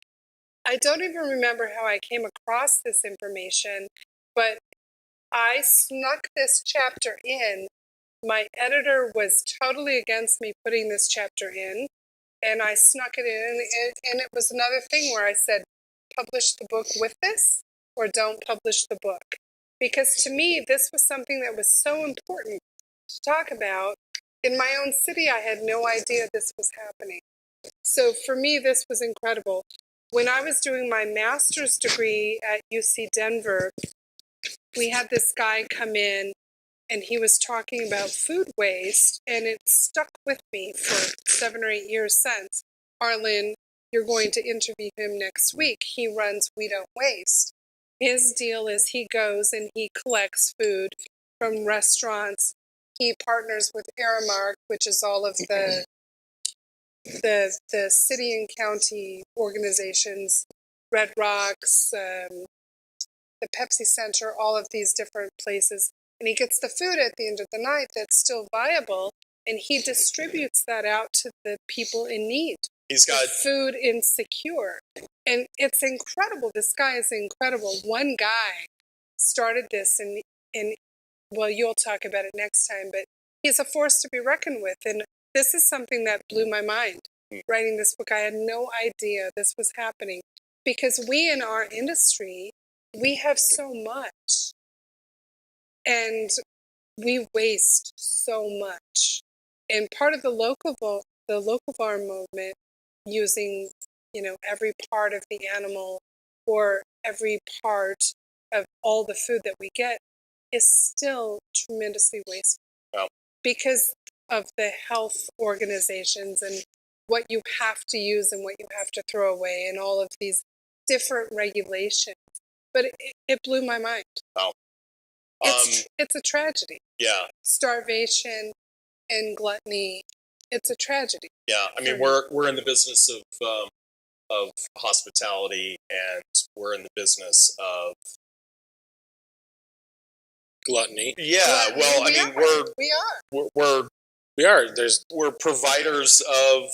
I don't even remember how I came across this information, but I snuck this chapter in. My editor was totally against me putting this chapter in, and I snuck it in, and it was another thing where I said, publish the book with this, or don't publish the book. Because to me, this was something that was so important to talk about. In my own city, I had no idea this was happening. So for me, this was incredible. When I was doing my master's degree at UC Denver, we had this guy come in and he was talking about food waste, and it stuck with me for 7 or 8 years since. Arlen, you're going to interview him next week. He runs We Don't Waste. His deal is he goes and he collects food from restaurants. He partners with Aramark, which is all of the city and county organizations, Red Rocks, the Pepsi Center, all of these different places. and he gets the food at the end of the night that's still viable, and he distributes that out to the people in need. He's got food insecure, and it's incredible. This guy is incredible. One guy started this, and well, you'll talk about it next time, but he's a force to be reckoned with, and this is something that blew my mind. Writing this book, I had no idea this was happening, because we in our industry, we have so much, and we waste so much. And part of the local farm movement, using, every part of the animal or every part of all the food that we get, is still tremendously wasteful. Wow. Because of the health organizations and what you have to use and what you have to throw away and all of these different regulations. But it blew my mind. Wow. It's a tragedy. Yeah. Starvation and gluttony. It's a tragedy. Yeah. I mean, we're in the business of hospitality, and we're in the business of gluttony. Yeah. Gluttony, Well, I mean, We are. we're providers of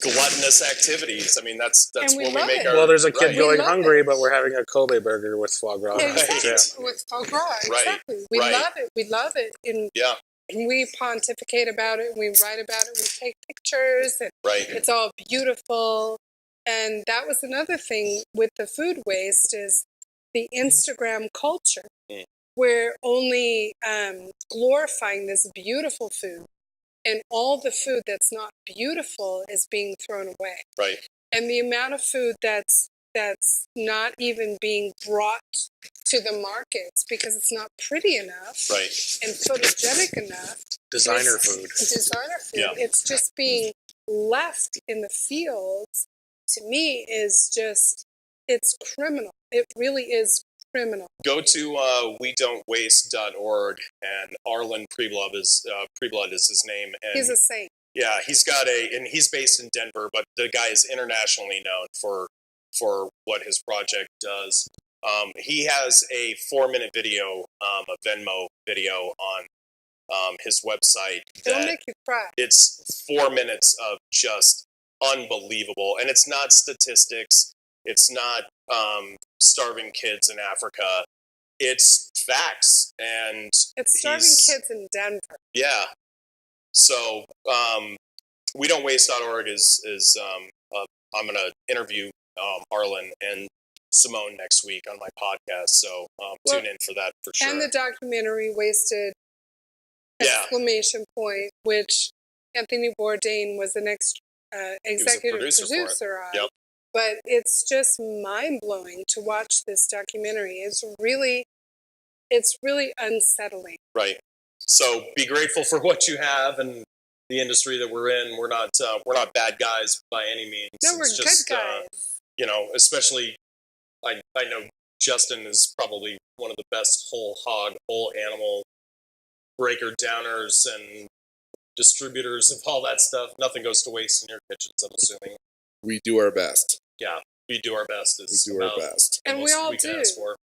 gluttonous activities. I mean, that's And where we we love make it. our. Well, there's a kid right. going love hungry, it. but we're having a Kobe burger with foie gras. Exactly. Right. With foie gras. Right. Exactly. We Right. love it. We love it. And Yeah. we pontificate about it. We write about it. We take pictures. And Right. it's all beautiful. And that was another thing with the food waste, is the Instagram culture. We're only glorifying this beautiful food, and all the food that's not beautiful is being thrown away. Right. And the amount of food that's not even being brought to the markets because it's not pretty enough Right. and photogenic enough. Designer food. Designer food. Yeah. It's just being left in the fields. To me, is just, it's criminal. It really is criminal. Go to wedon'twaste.org, and Arlen Preblood is his name. And He's a saint. yeah, and he's based in Denver, but the guy is internationally known for what his project does. He has a 4-minute video, a Venmo video on his website. It'll that make you cry. It's 4 minutes of just unbelievable, and it's not statistics. It's not starving kids in Africa. It's facts, and It's starving kids in Denver. Yeah. So wedon'twaste.org is I'm going to interview Arlen and Simone next week on my podcast. So tune in for that for sure. And the documentary Wasted! Exclamation point, which Anthony Bourdain was the next executive producer of. Yep. But it's just mind-blowing to watch this documentary. It's really unsettling. Right. So be grateful for what you have and the industry that we're in. We're not bad guys by any means. No, we're just, good guys. Especially I know Justin is probably one of the best whole animal breaker downers and distributors of all that stuff. Nothing goes to waste in your kitchens, I'm assuming. We do our best. Yeah, we do our best. We do our best. And we all do.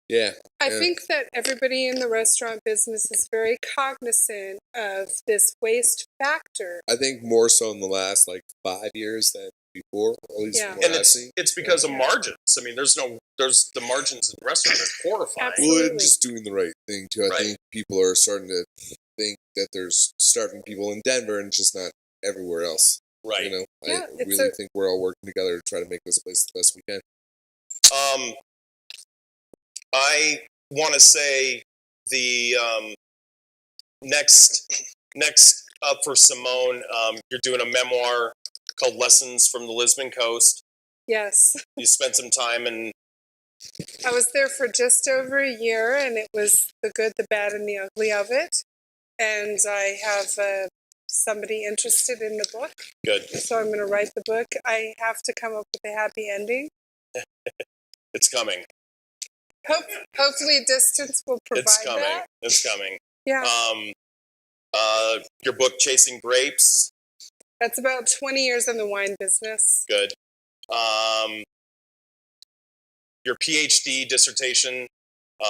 Yeah. I think that everybody in the restaurant business is very cognizant of this waste factor. I think more so in the last 5 years than before, at least from what And I've seen. it's because of margins. I mean, there's the margins in the restaurant are horrifying. Absolutely. Well, and just doing the right thing too. I think people are starting to think that there's starving people in Denver and just not everywhere else. Right. Yeah, I really think we're all working together to try to make this place the best we can. I want to say the next up for Simone, you're doing a memoir called Lessons from the Lisbon Coast. Yes. You spent some time in... I was there for just over a year, and it was the good, the bad, and the ugly of it. And I have somebody interested in the book. Good. So I'm going to write the book. I have to come up with a happy ending. It's coming. Hopefully distance will provide that. It's coming. Yeah. Your book, Chasing Grapes. That's about 20 years in the wine business. Good. Your PhD dissertation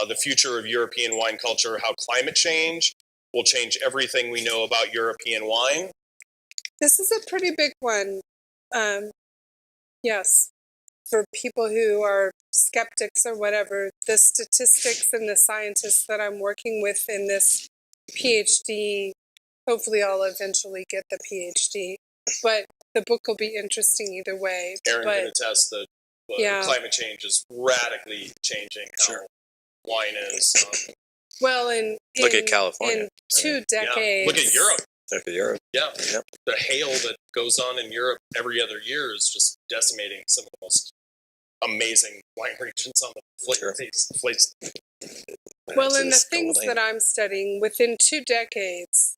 the future of European wine culture, how climate change will change everything we know about European wine. This is a pretty big one. Yes, for people who are skeptics or whatever, the statistics and the scientists that I'm working with in this PhD, hopefully I'll eventually get the PhD, but the book will be interesting either way. Aaron can attest that climate change is radically changing how wine is. Well, look at California. In 2 decades. Look at Europe. Look at Europe. Yeah. Yep. The hail that goes on in Europe every other year is just decimating some of the most amazing wine regions on the place. Well, in the things that I'm studying, within 2 decades,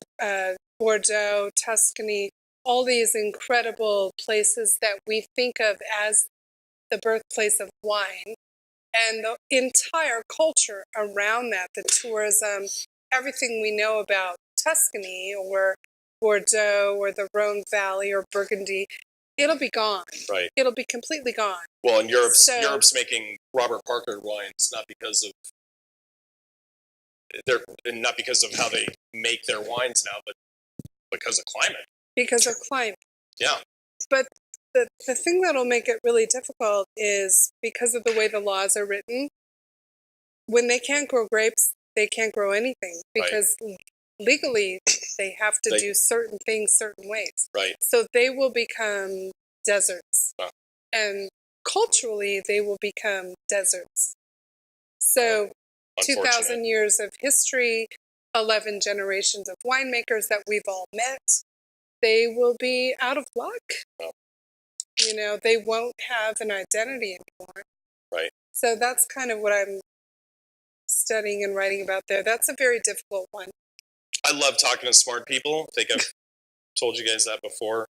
Bordeaux, Tuscany, all these incredible places that we think of as the birthplace of wine, and the entire culture around that, the tourism, everything we know about Tuscany or Bordeaux or the Rhone Valley or Burgundy, it'll be gone. Right. It'll be completely gone. Well, and Europe's making Robert Parker wines not because of how they make their wines now, but because of climate. Because of climate. Yeah. But the thing that'll make it really difficult is because of the way the laws are written, when they can't grow grapes, they can't grow anything because legally they have to do certain things certain ways. Right. So they will become deserts. And culturally, they will become deserts. So 2,000 years of history, 11 generations of winemakers that we've all met, they will be out of luck. Oh. You know, they won't have an identity anymore. Right. So that's kind of what I'm studying and writing about there. That's a very difficult one. I love talking to smart people. I think I've told you guys that before.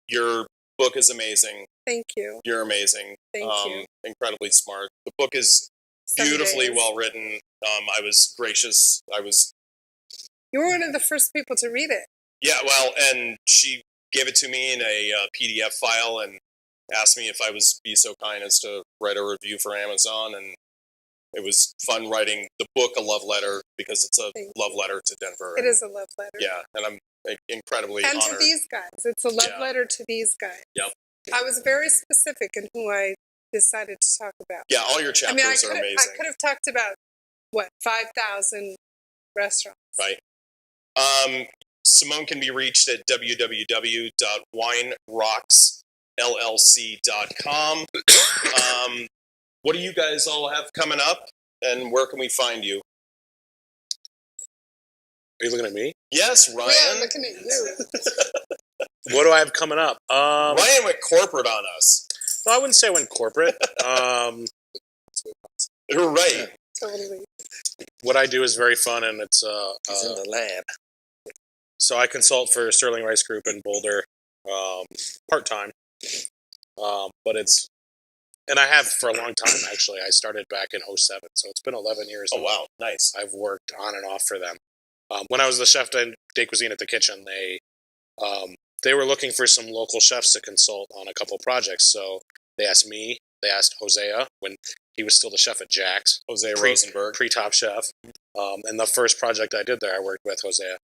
Your book is amazing. Thank you. You're amazing. Thank you. Incredibly smart. The book is beautifully well written. I was gracious. You were one of the first people to read it. Yeah, well, and she gave it to me in a PDF file and asked me if I was be so kind as to write a review for Amazon, and it was fun writing the book a love letter because it's a love letter to Denver. It is a love letter. Yeah, and I'm incredibly honored. And to these guys. It's a love letter to these guys. Yep. I was very specific in who I decided to talk about. Yeah, all your chapters are amazing. I could have talked about, 5,000 restaurants. Right. Simone can be reached at www.winerocksllc.com. What do you guys all have coming up, and where can we find you? Are you looking at me? Yes, Ryan. Yeah, I'm looking at you. What do I have coming up? Ryan went corporate on us. No, I wouldn't say I went corporate. You're right. Totally. What I do is very fun, and it's he's in the lab. So I consult for Sterling Rice Group in Boulder, part-time. But and I have for a long time, actually. I started back in 2007, so it's been 11 years. Oh, wow. Nice. I've worked on and off for them. When I was the chef de cuisine at the kitchen, they were looking for some local chefs to consult on a couple projects. So they asked me, they asked Hosea when he was still the chef at Jack's. Hosea Rosenberg. Pre-Top Chef. And the first project I did there, I worked with Hosea.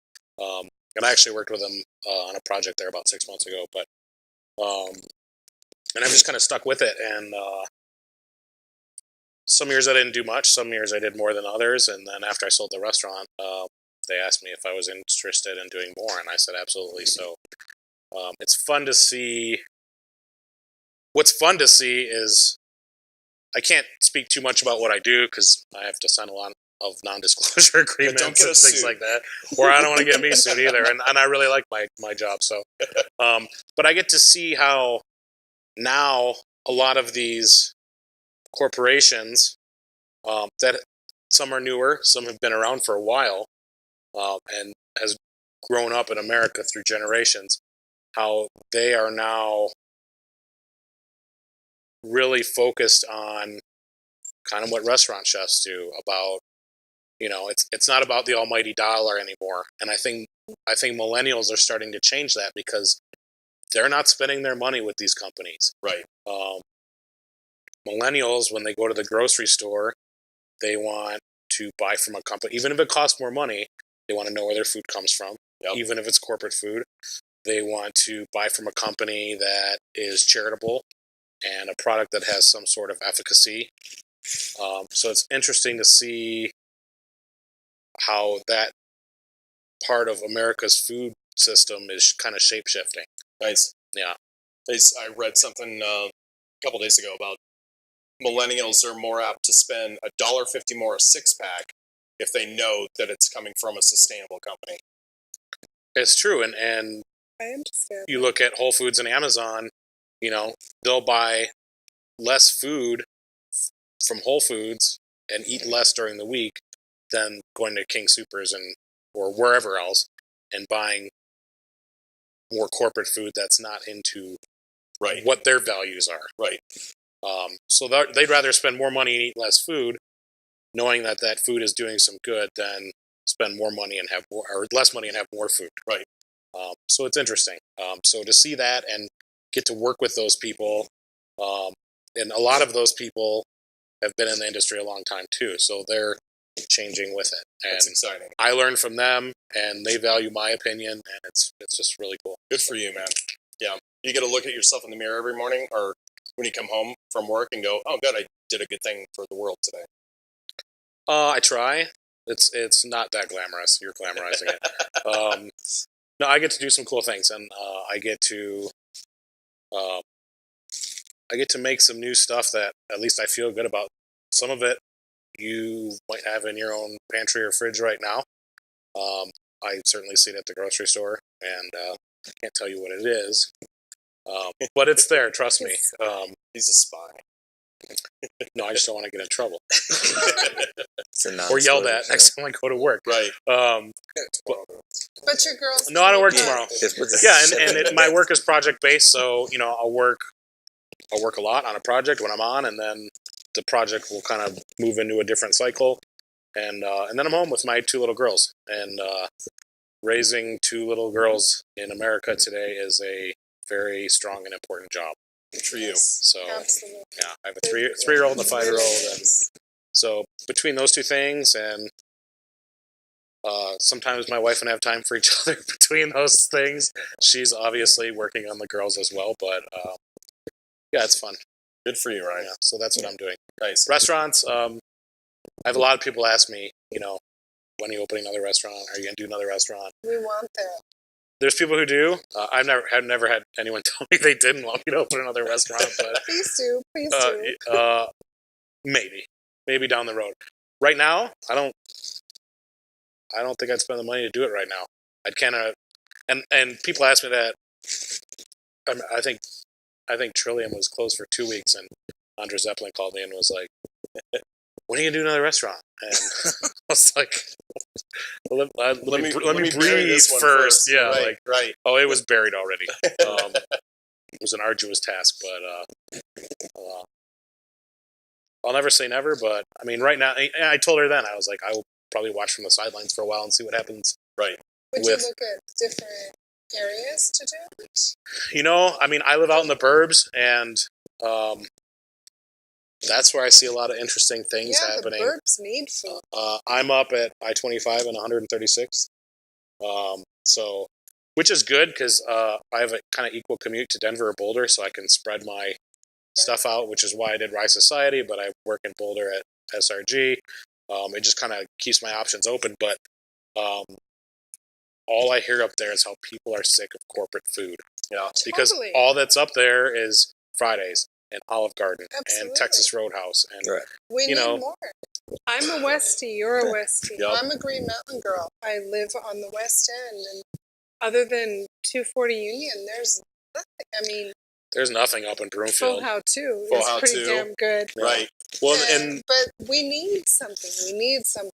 And I actually worked with him on a project there about 6 months ago. But and I've just kind of stuck with it. And some years I didn't do much. Some years I did more than others. And then after I sold the restaurant, they asked me if I was interested in doing more. And I said, absolutely. So it's fun to see. What's fun to see is I can't speak too much about what I do because I have to sign a lot of non-disclosure agreements and things like that, or I don't want to get me sued either. And I really like my job. So, but I get to see how now a lot of these corporations that some are newer, some have been around for a while, and has grown up in America through generations, how they are now really focused on kind of what restaurant chefs do about, it's not about the almighty dollar anymore. And I think millennials are starting to change that because they're not spending their money with these companies. Right. millennials, when they go to the grocery store, they want to buy from a company, even if it costs more money. They want to know where their food comes from, even if it's corporate food. They want to buy from a company that is charitable and a product that has some sort of efficacy. So it's interesting to see how that part of America's food system is kind of shape-shifting. Nice. Yeah. I read something a couple days ago about millennials are more apt to spend $1.50 more a six-pack if they know that it's coming from a sustainable company. It's true, and I understand. you look at Whole Foods and Amazon, they'll buy less food from Whole Foods and eat less during the week than going to King Soopers or wherever else and buying more corporate food that's not into what their values are. Right. So they'd rather spend more money and eat less food, knowing that food is doing some good, than spend more money and have more, or less money and have more food. Right. So it's interesting. So to see that and get to work with those people, and a lot of those people have been in the industry a long time too, so they're changing with it. And that's exciting. I learn from them, and they value my opinion, and it's just really cool. Good for you, man. Yeah, you get to look at yourself in the mirror every morning, or when you come home from work, and go, "Oh, good, I did a good thing for the world today." I try. It's not that glamorous. You're glamorizing it. No, I get to do some cool things, and I get to make some new stuff that at least I feel good about. Some of it you might have in your own pantry or fridge right now. I certainly see it at the grocery store, and I can't tell you what it is, but it's there. Trust me. He's a spy. No, I just don't want to get in trouble Or or yelled at next time I go to work. Right. But your girls. No, I don't work Yeah. tomorrow. Yeah, and my work is project based, so I'll work a lot on a project when I'm on, and then the project will kind of move into a different cycle, and then I'm home with my two little girls. And raising two little girls in America today is a very strong and important job. Good for you. So Absolutely. yeah, I have a three-year-old and a 5-year-old, and so between those two things, and sometimes my wife and I have time for each other between those things. She's obviously working on the girls as well, but yeah, it's fun. Good for you, Ryan. Yeah, so that's what I'm doing. Nice. Restaurants. I have a lot of people ask me, when are you opening another restaurant? Are you going to do another restaurant? We want that. There's people who do. I've never had anyone tell me they didn't want me to open another restaurant, but Please do. Please do. maybe down the road. Right now, I don't think I'd spend the money to do it right now. I'd kind of, and people ask me that. I think Trillium was closed for 2 weeks, and Andre Zeppelin called me and was like, "When are you gonna do another restaurant?" And I was like, well, let me breathe this first. Yeah, right. Oh, it was buried already. It was an arduous task, but I'll never say never. But I mean, right now, I told her then, I was like, I will probably watch from the sidelines for a while and see what happens. Right. Would you look at different areas to do it? I mean, I live out in the burbs, and that's where I see a lot of interesting things happening. The burbs need food. I'm up at I-25 and 136, so which is good because I have a kind of equal commute to Denver or Boulder, so I can spread my stuff out, which is why I did Rye Society, but I work in Boulder at SRG. It just kind of keeps my options open, but all I hear up there is how people are sick of corporate food. Yeah, because totally. All that's up there is Fridays and Olive Garden Absolutely. and Texas Roadhouse, and we need more. I'm a Westie. You're a Westie. Yep. I'm a Green Mountain girl. I live on the West End, and other than 240 Union, there's nothing. I mean, there's nothing up in Broomfield. Full House too. Full It's House pretty too. damn good. Right. Well, but we need something.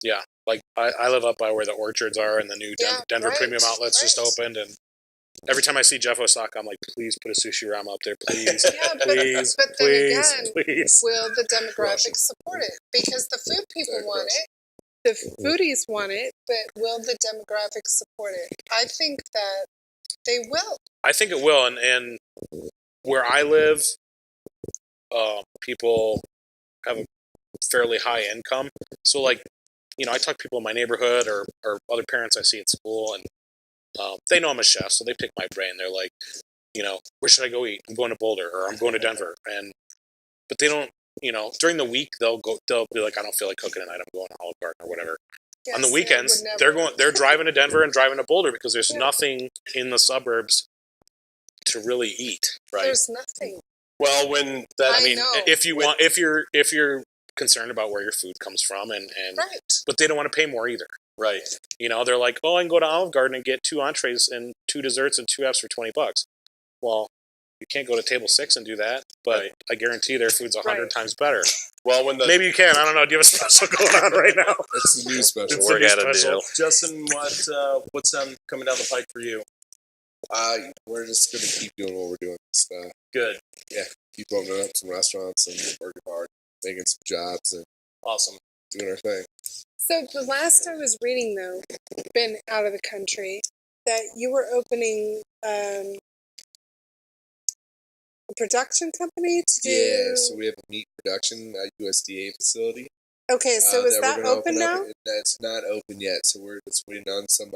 Yeah, like I live up by where the orchards are, and the new Denver Premium Outlets just opened, and every time I see Jeff Osaka, I'm like, please put a Sushi-Rama up there, please. Please, but then please, again, please. will the demographics support it? Because the food people want it, the foodies want it, but will the demographics support it? I think that they will. I think it will, and where I live, people have a fairly high income. So like, I talk to people in my neighborhood or other parents I see at school, and they know I'm a chef, so they pick my brain. They're like, where should I go eat? I'm going to Boulder or I'm going to Denver. But they don't, during the week they'll be like, I don't feel like cooking tonight. I'm going to Olive Garden or whatever. Yes, On the weekends, they're driving to Denver and driving to Boulder because there's nothing in the suburbs to really eat. Right. There's nothing. Well, when if you're concerned about where your food comes from and Right. But they don't want to pay more either. right. They're like, oh, I can go to Olive Garden and get 2 entrees and 2 desserts and 2 apps for $20. Well, you can't go to table 6 and do that, but Right. I guarantee their food's 100 times better. Well, Maybe you can. I don't know. Do you have a special going on right now? That's the new special. It's Work a new out a special. deal. Justin, what's coming down the pike for you? We're just gonna keep doing what we're doing. Just, Good. keep opening up some restaurants and working hard, making some jobs, and Awesome. doing our thing. So the last I was reading, though, been out of the country, that you were opening a production company to do. Yeah, so we have a meat production USDA facility. Okay, so is we're that gonna open now? That's not open yet, so we're just waiting on some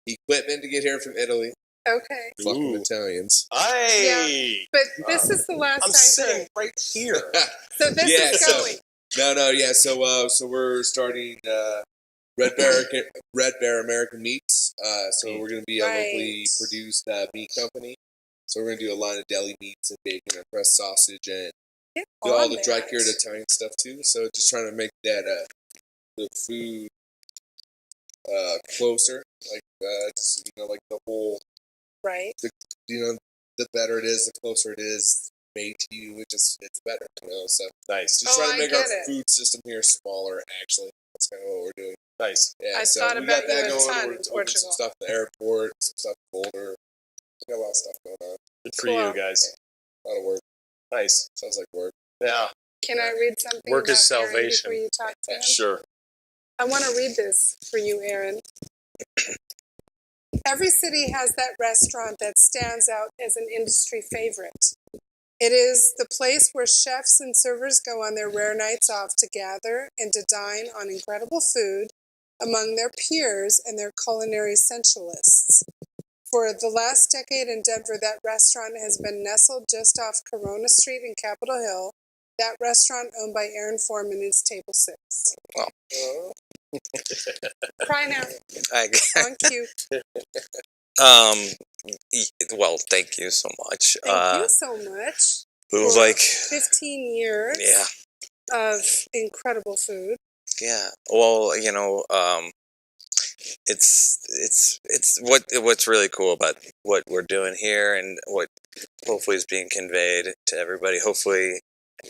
equipment to get here from Italy. Okay, Fucking Italians. Hey, but this is the last I'm I sitting heard. right here. So this Yeah, is so- going. Yeah. So we're starting Red Bear American Meats. So we're gonna be a locally Right. produced meat company. So we're gonna do a line of deli meats and bacon and pressed sausage and Get do all on the dry that. cured Italian stuff too. So just trying to make that the food closer, like just like the whole Right. the better it is, the closer it is made to you. It's better, So Nice. just Oh, trying to I make our get it. food system here smaller. Actually, that's kind of what we're doing. Nice. Yeah, I so thought we about got that you a going. ton We're in opening Portugal. some stuff at the airport, some stuff in Boulder. We got a lot of stuff going on. Good for Cool. you guys. A lot of work. Nice. Sounds like work. Yeah. Can I read something Work is about Aaron salvation. before you talk to him? Sure. I want to read this for you, Aaron. Every city has that restaurant that stands out as an industry favorite. It is the place where chefs and servers go on their rare nights off to gather and to dine on incredible food among their peers and their culinary sensualists. For the last decade in Denver, that restaurant has been nestled just off Corona Street in Capitol Hill. That restaurant, owned by Aaron Foreman, is Table 6. Wow. Cry now. On cue. Well, thank you so much. Thank you so much. Who for like 15 years yeah. of incredible food. Yeah. Well, it's what's really cool about what we're doing here and what hopefully is being conveyed to everybody. Hopefully,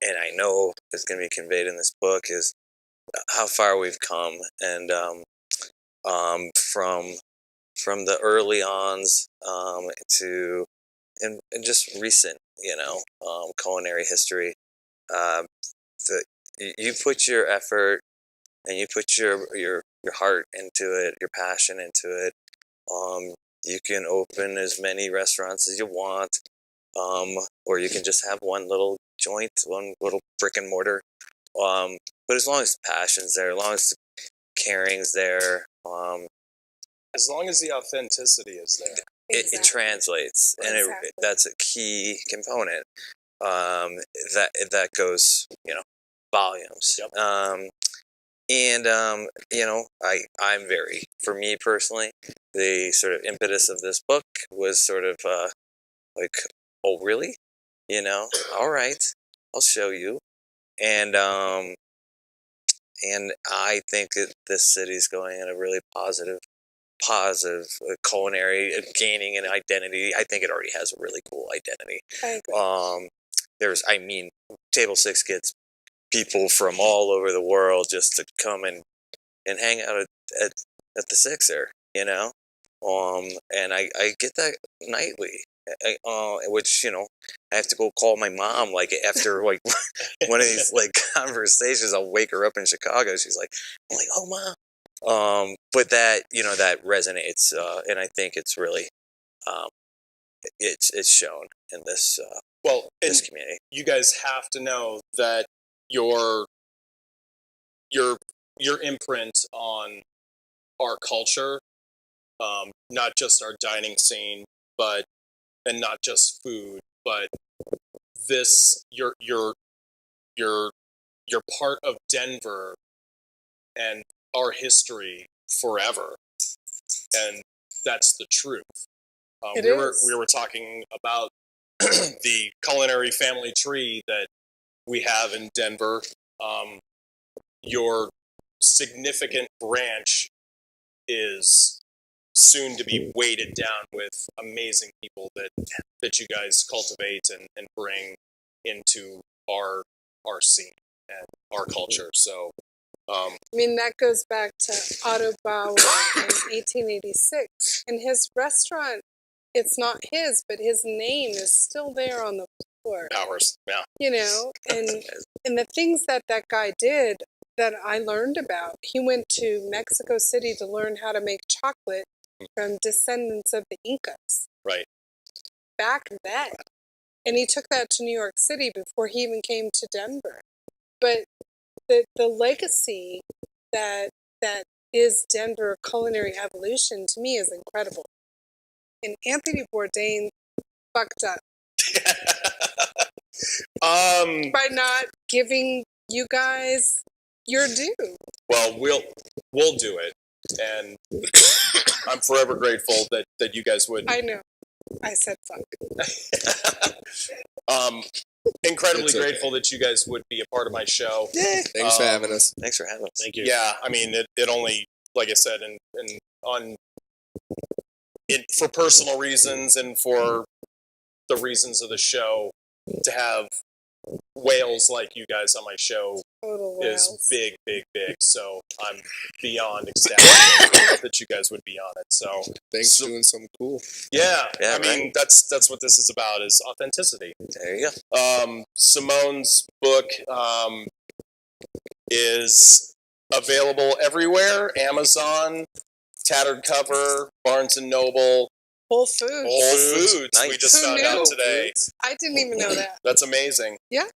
and I know is going to be conveyed in this book is how far we've come, and from the early ons to and just recent, culinary history. You put your effort and you put your heart into it, your passion into it. You can open as many restaurants as you want, or you can just have one little joint, one little brick and mortar. But as long as passion's there, as long as the caring's there, As long as the authenticity is there. it translates, and Exactly. that's a key component. That goes, volumes. Yep. I'm very, for me personally, the sort of impetus of this book was sort of like, oh really, all right, I'll show you, and I think that this city's going in a really positive culinary, gaining an identity. I think it already has a really cool identity. I agree. Table 6 gets people from all over the world just to come and hang out at the Sixer, and I get that nightly. Which I have to go call my mom like after like one of these like conversations. I'll wake her up in Chicago. She's like, I'm like, oh mom. But that that resonates, and I think it's really it's shown in this Well, and this community. you guys have to know that your imprint on our culture, not just our dining scene, and not just food, but you're part of Denver and our history forever, and that's the truth. We were talking about the culinary family tree that we have in Denver. Your significant branch is soon to be weighted down with amazing people that you guys cultivate and bring into our scene and our culture. So, I mean, that goes back to Otto Bauer in 1886. And his restaurant, it's not his, but his name is still there on the floor. Bowers, yeah. You know, and the things that guy did that I learned about, he went to Mexico City to learn how to make chocolate from descendants of the Incas. Right. Back then. And he took that to New York City before he even came to Denver. But the legacy that is Denver culinary evolution to me is incredible. And Anthony Bourdain fucked up by not giving you guys your due. Well, we'll do it, and I'm forever grateful that you guys would. I know. I said fuck. Incredibly grateful that you guys would be a part of my show. Thanks for having us. Thanks for having us. Thank you. Yeah, I mean, it only, like I said, for personal reasons and for the reasons of the show, to have whales like you guys on my show is big, big, big. So I'm beyond ecstatic that you guys would be on it. So thanks for doing something cool. Yeah, I mean, that's what this is about, is authenticity. There you go. Simone's book is available everywhere: Amazon, Tattered Cover, Barnes and Noble, Whole Foods. Whole Foods. Nice. We just found out today. I didn't even know that. That's amazing. Yeah.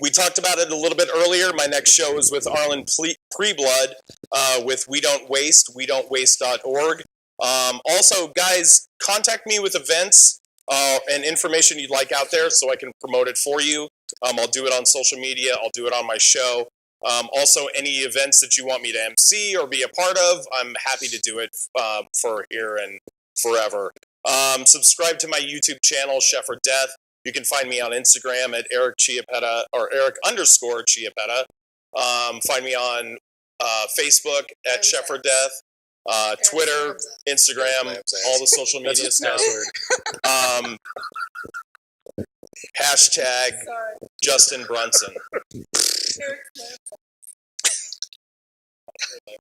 We talked about it a little bit earlier. My next show is with Arlen Preblood with We Don't Waste, wedon'twaste.org. Also, guys, contact me with events and information you'd like out there so I can promote it for you. I'll do it on social media. I'll do it on my show. Also, any events that you want me to MC or be a part of, I'm happy to do it for here and forever. Subscribe to my YouTube channel, Chef or Death. You can find me on Instagram at Eric Chiappetta or Eric_Chiappetta. Find me on Facebook at Chef or Death, Twitter, Instagram, all the social media stuff. Hashtag Justin Brunson.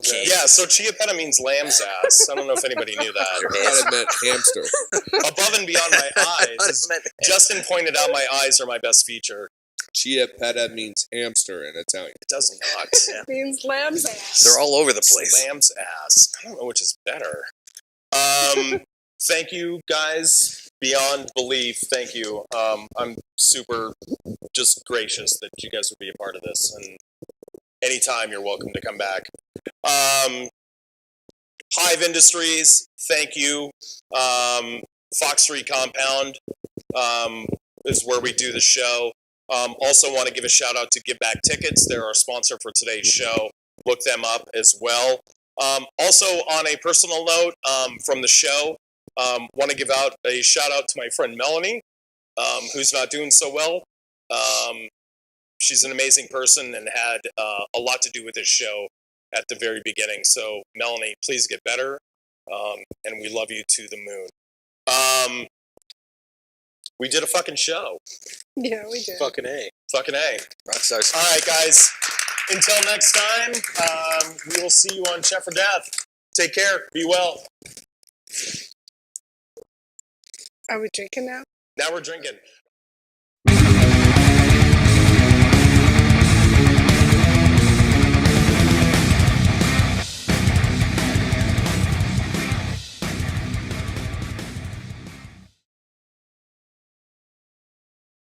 Yeah, so Chiappetta means lamb's ass. I don't know if anybody knew that. I meant hamster. Above and beyond my eyes. Justin pointed out my eyes are my best feature. Chiappetta means hamster in Italian. It does not. It means lamb's ass. They're all over the place. Lamb's ass. I don't know which is better. Thank you, guys. Beyond belief. Thank you. I'm super just gracious that you guys would be a part of this. And anytime you're welcome to come back. Hive Industries, thank you. Fox Street Compound is where we do the show. Also want to give a shout out to Give Back Tickets. They're our sponsor for today's show. Look them up as well. Also, on a personal note from the show, want to give out a shout out to my friend Melanie, who's not doing so well. She's an amazing person and had a lot to do with this show at the very beginning. So, Melanie, please get better. And we love you to the moon. We did a fucking show. Yeah, we did. Fucking A. Fucking A. Rockstars. All right, guys. Until next time, we will see you on Chef or Death. Take care. Be well. Are we drinking now? Now we're drinking.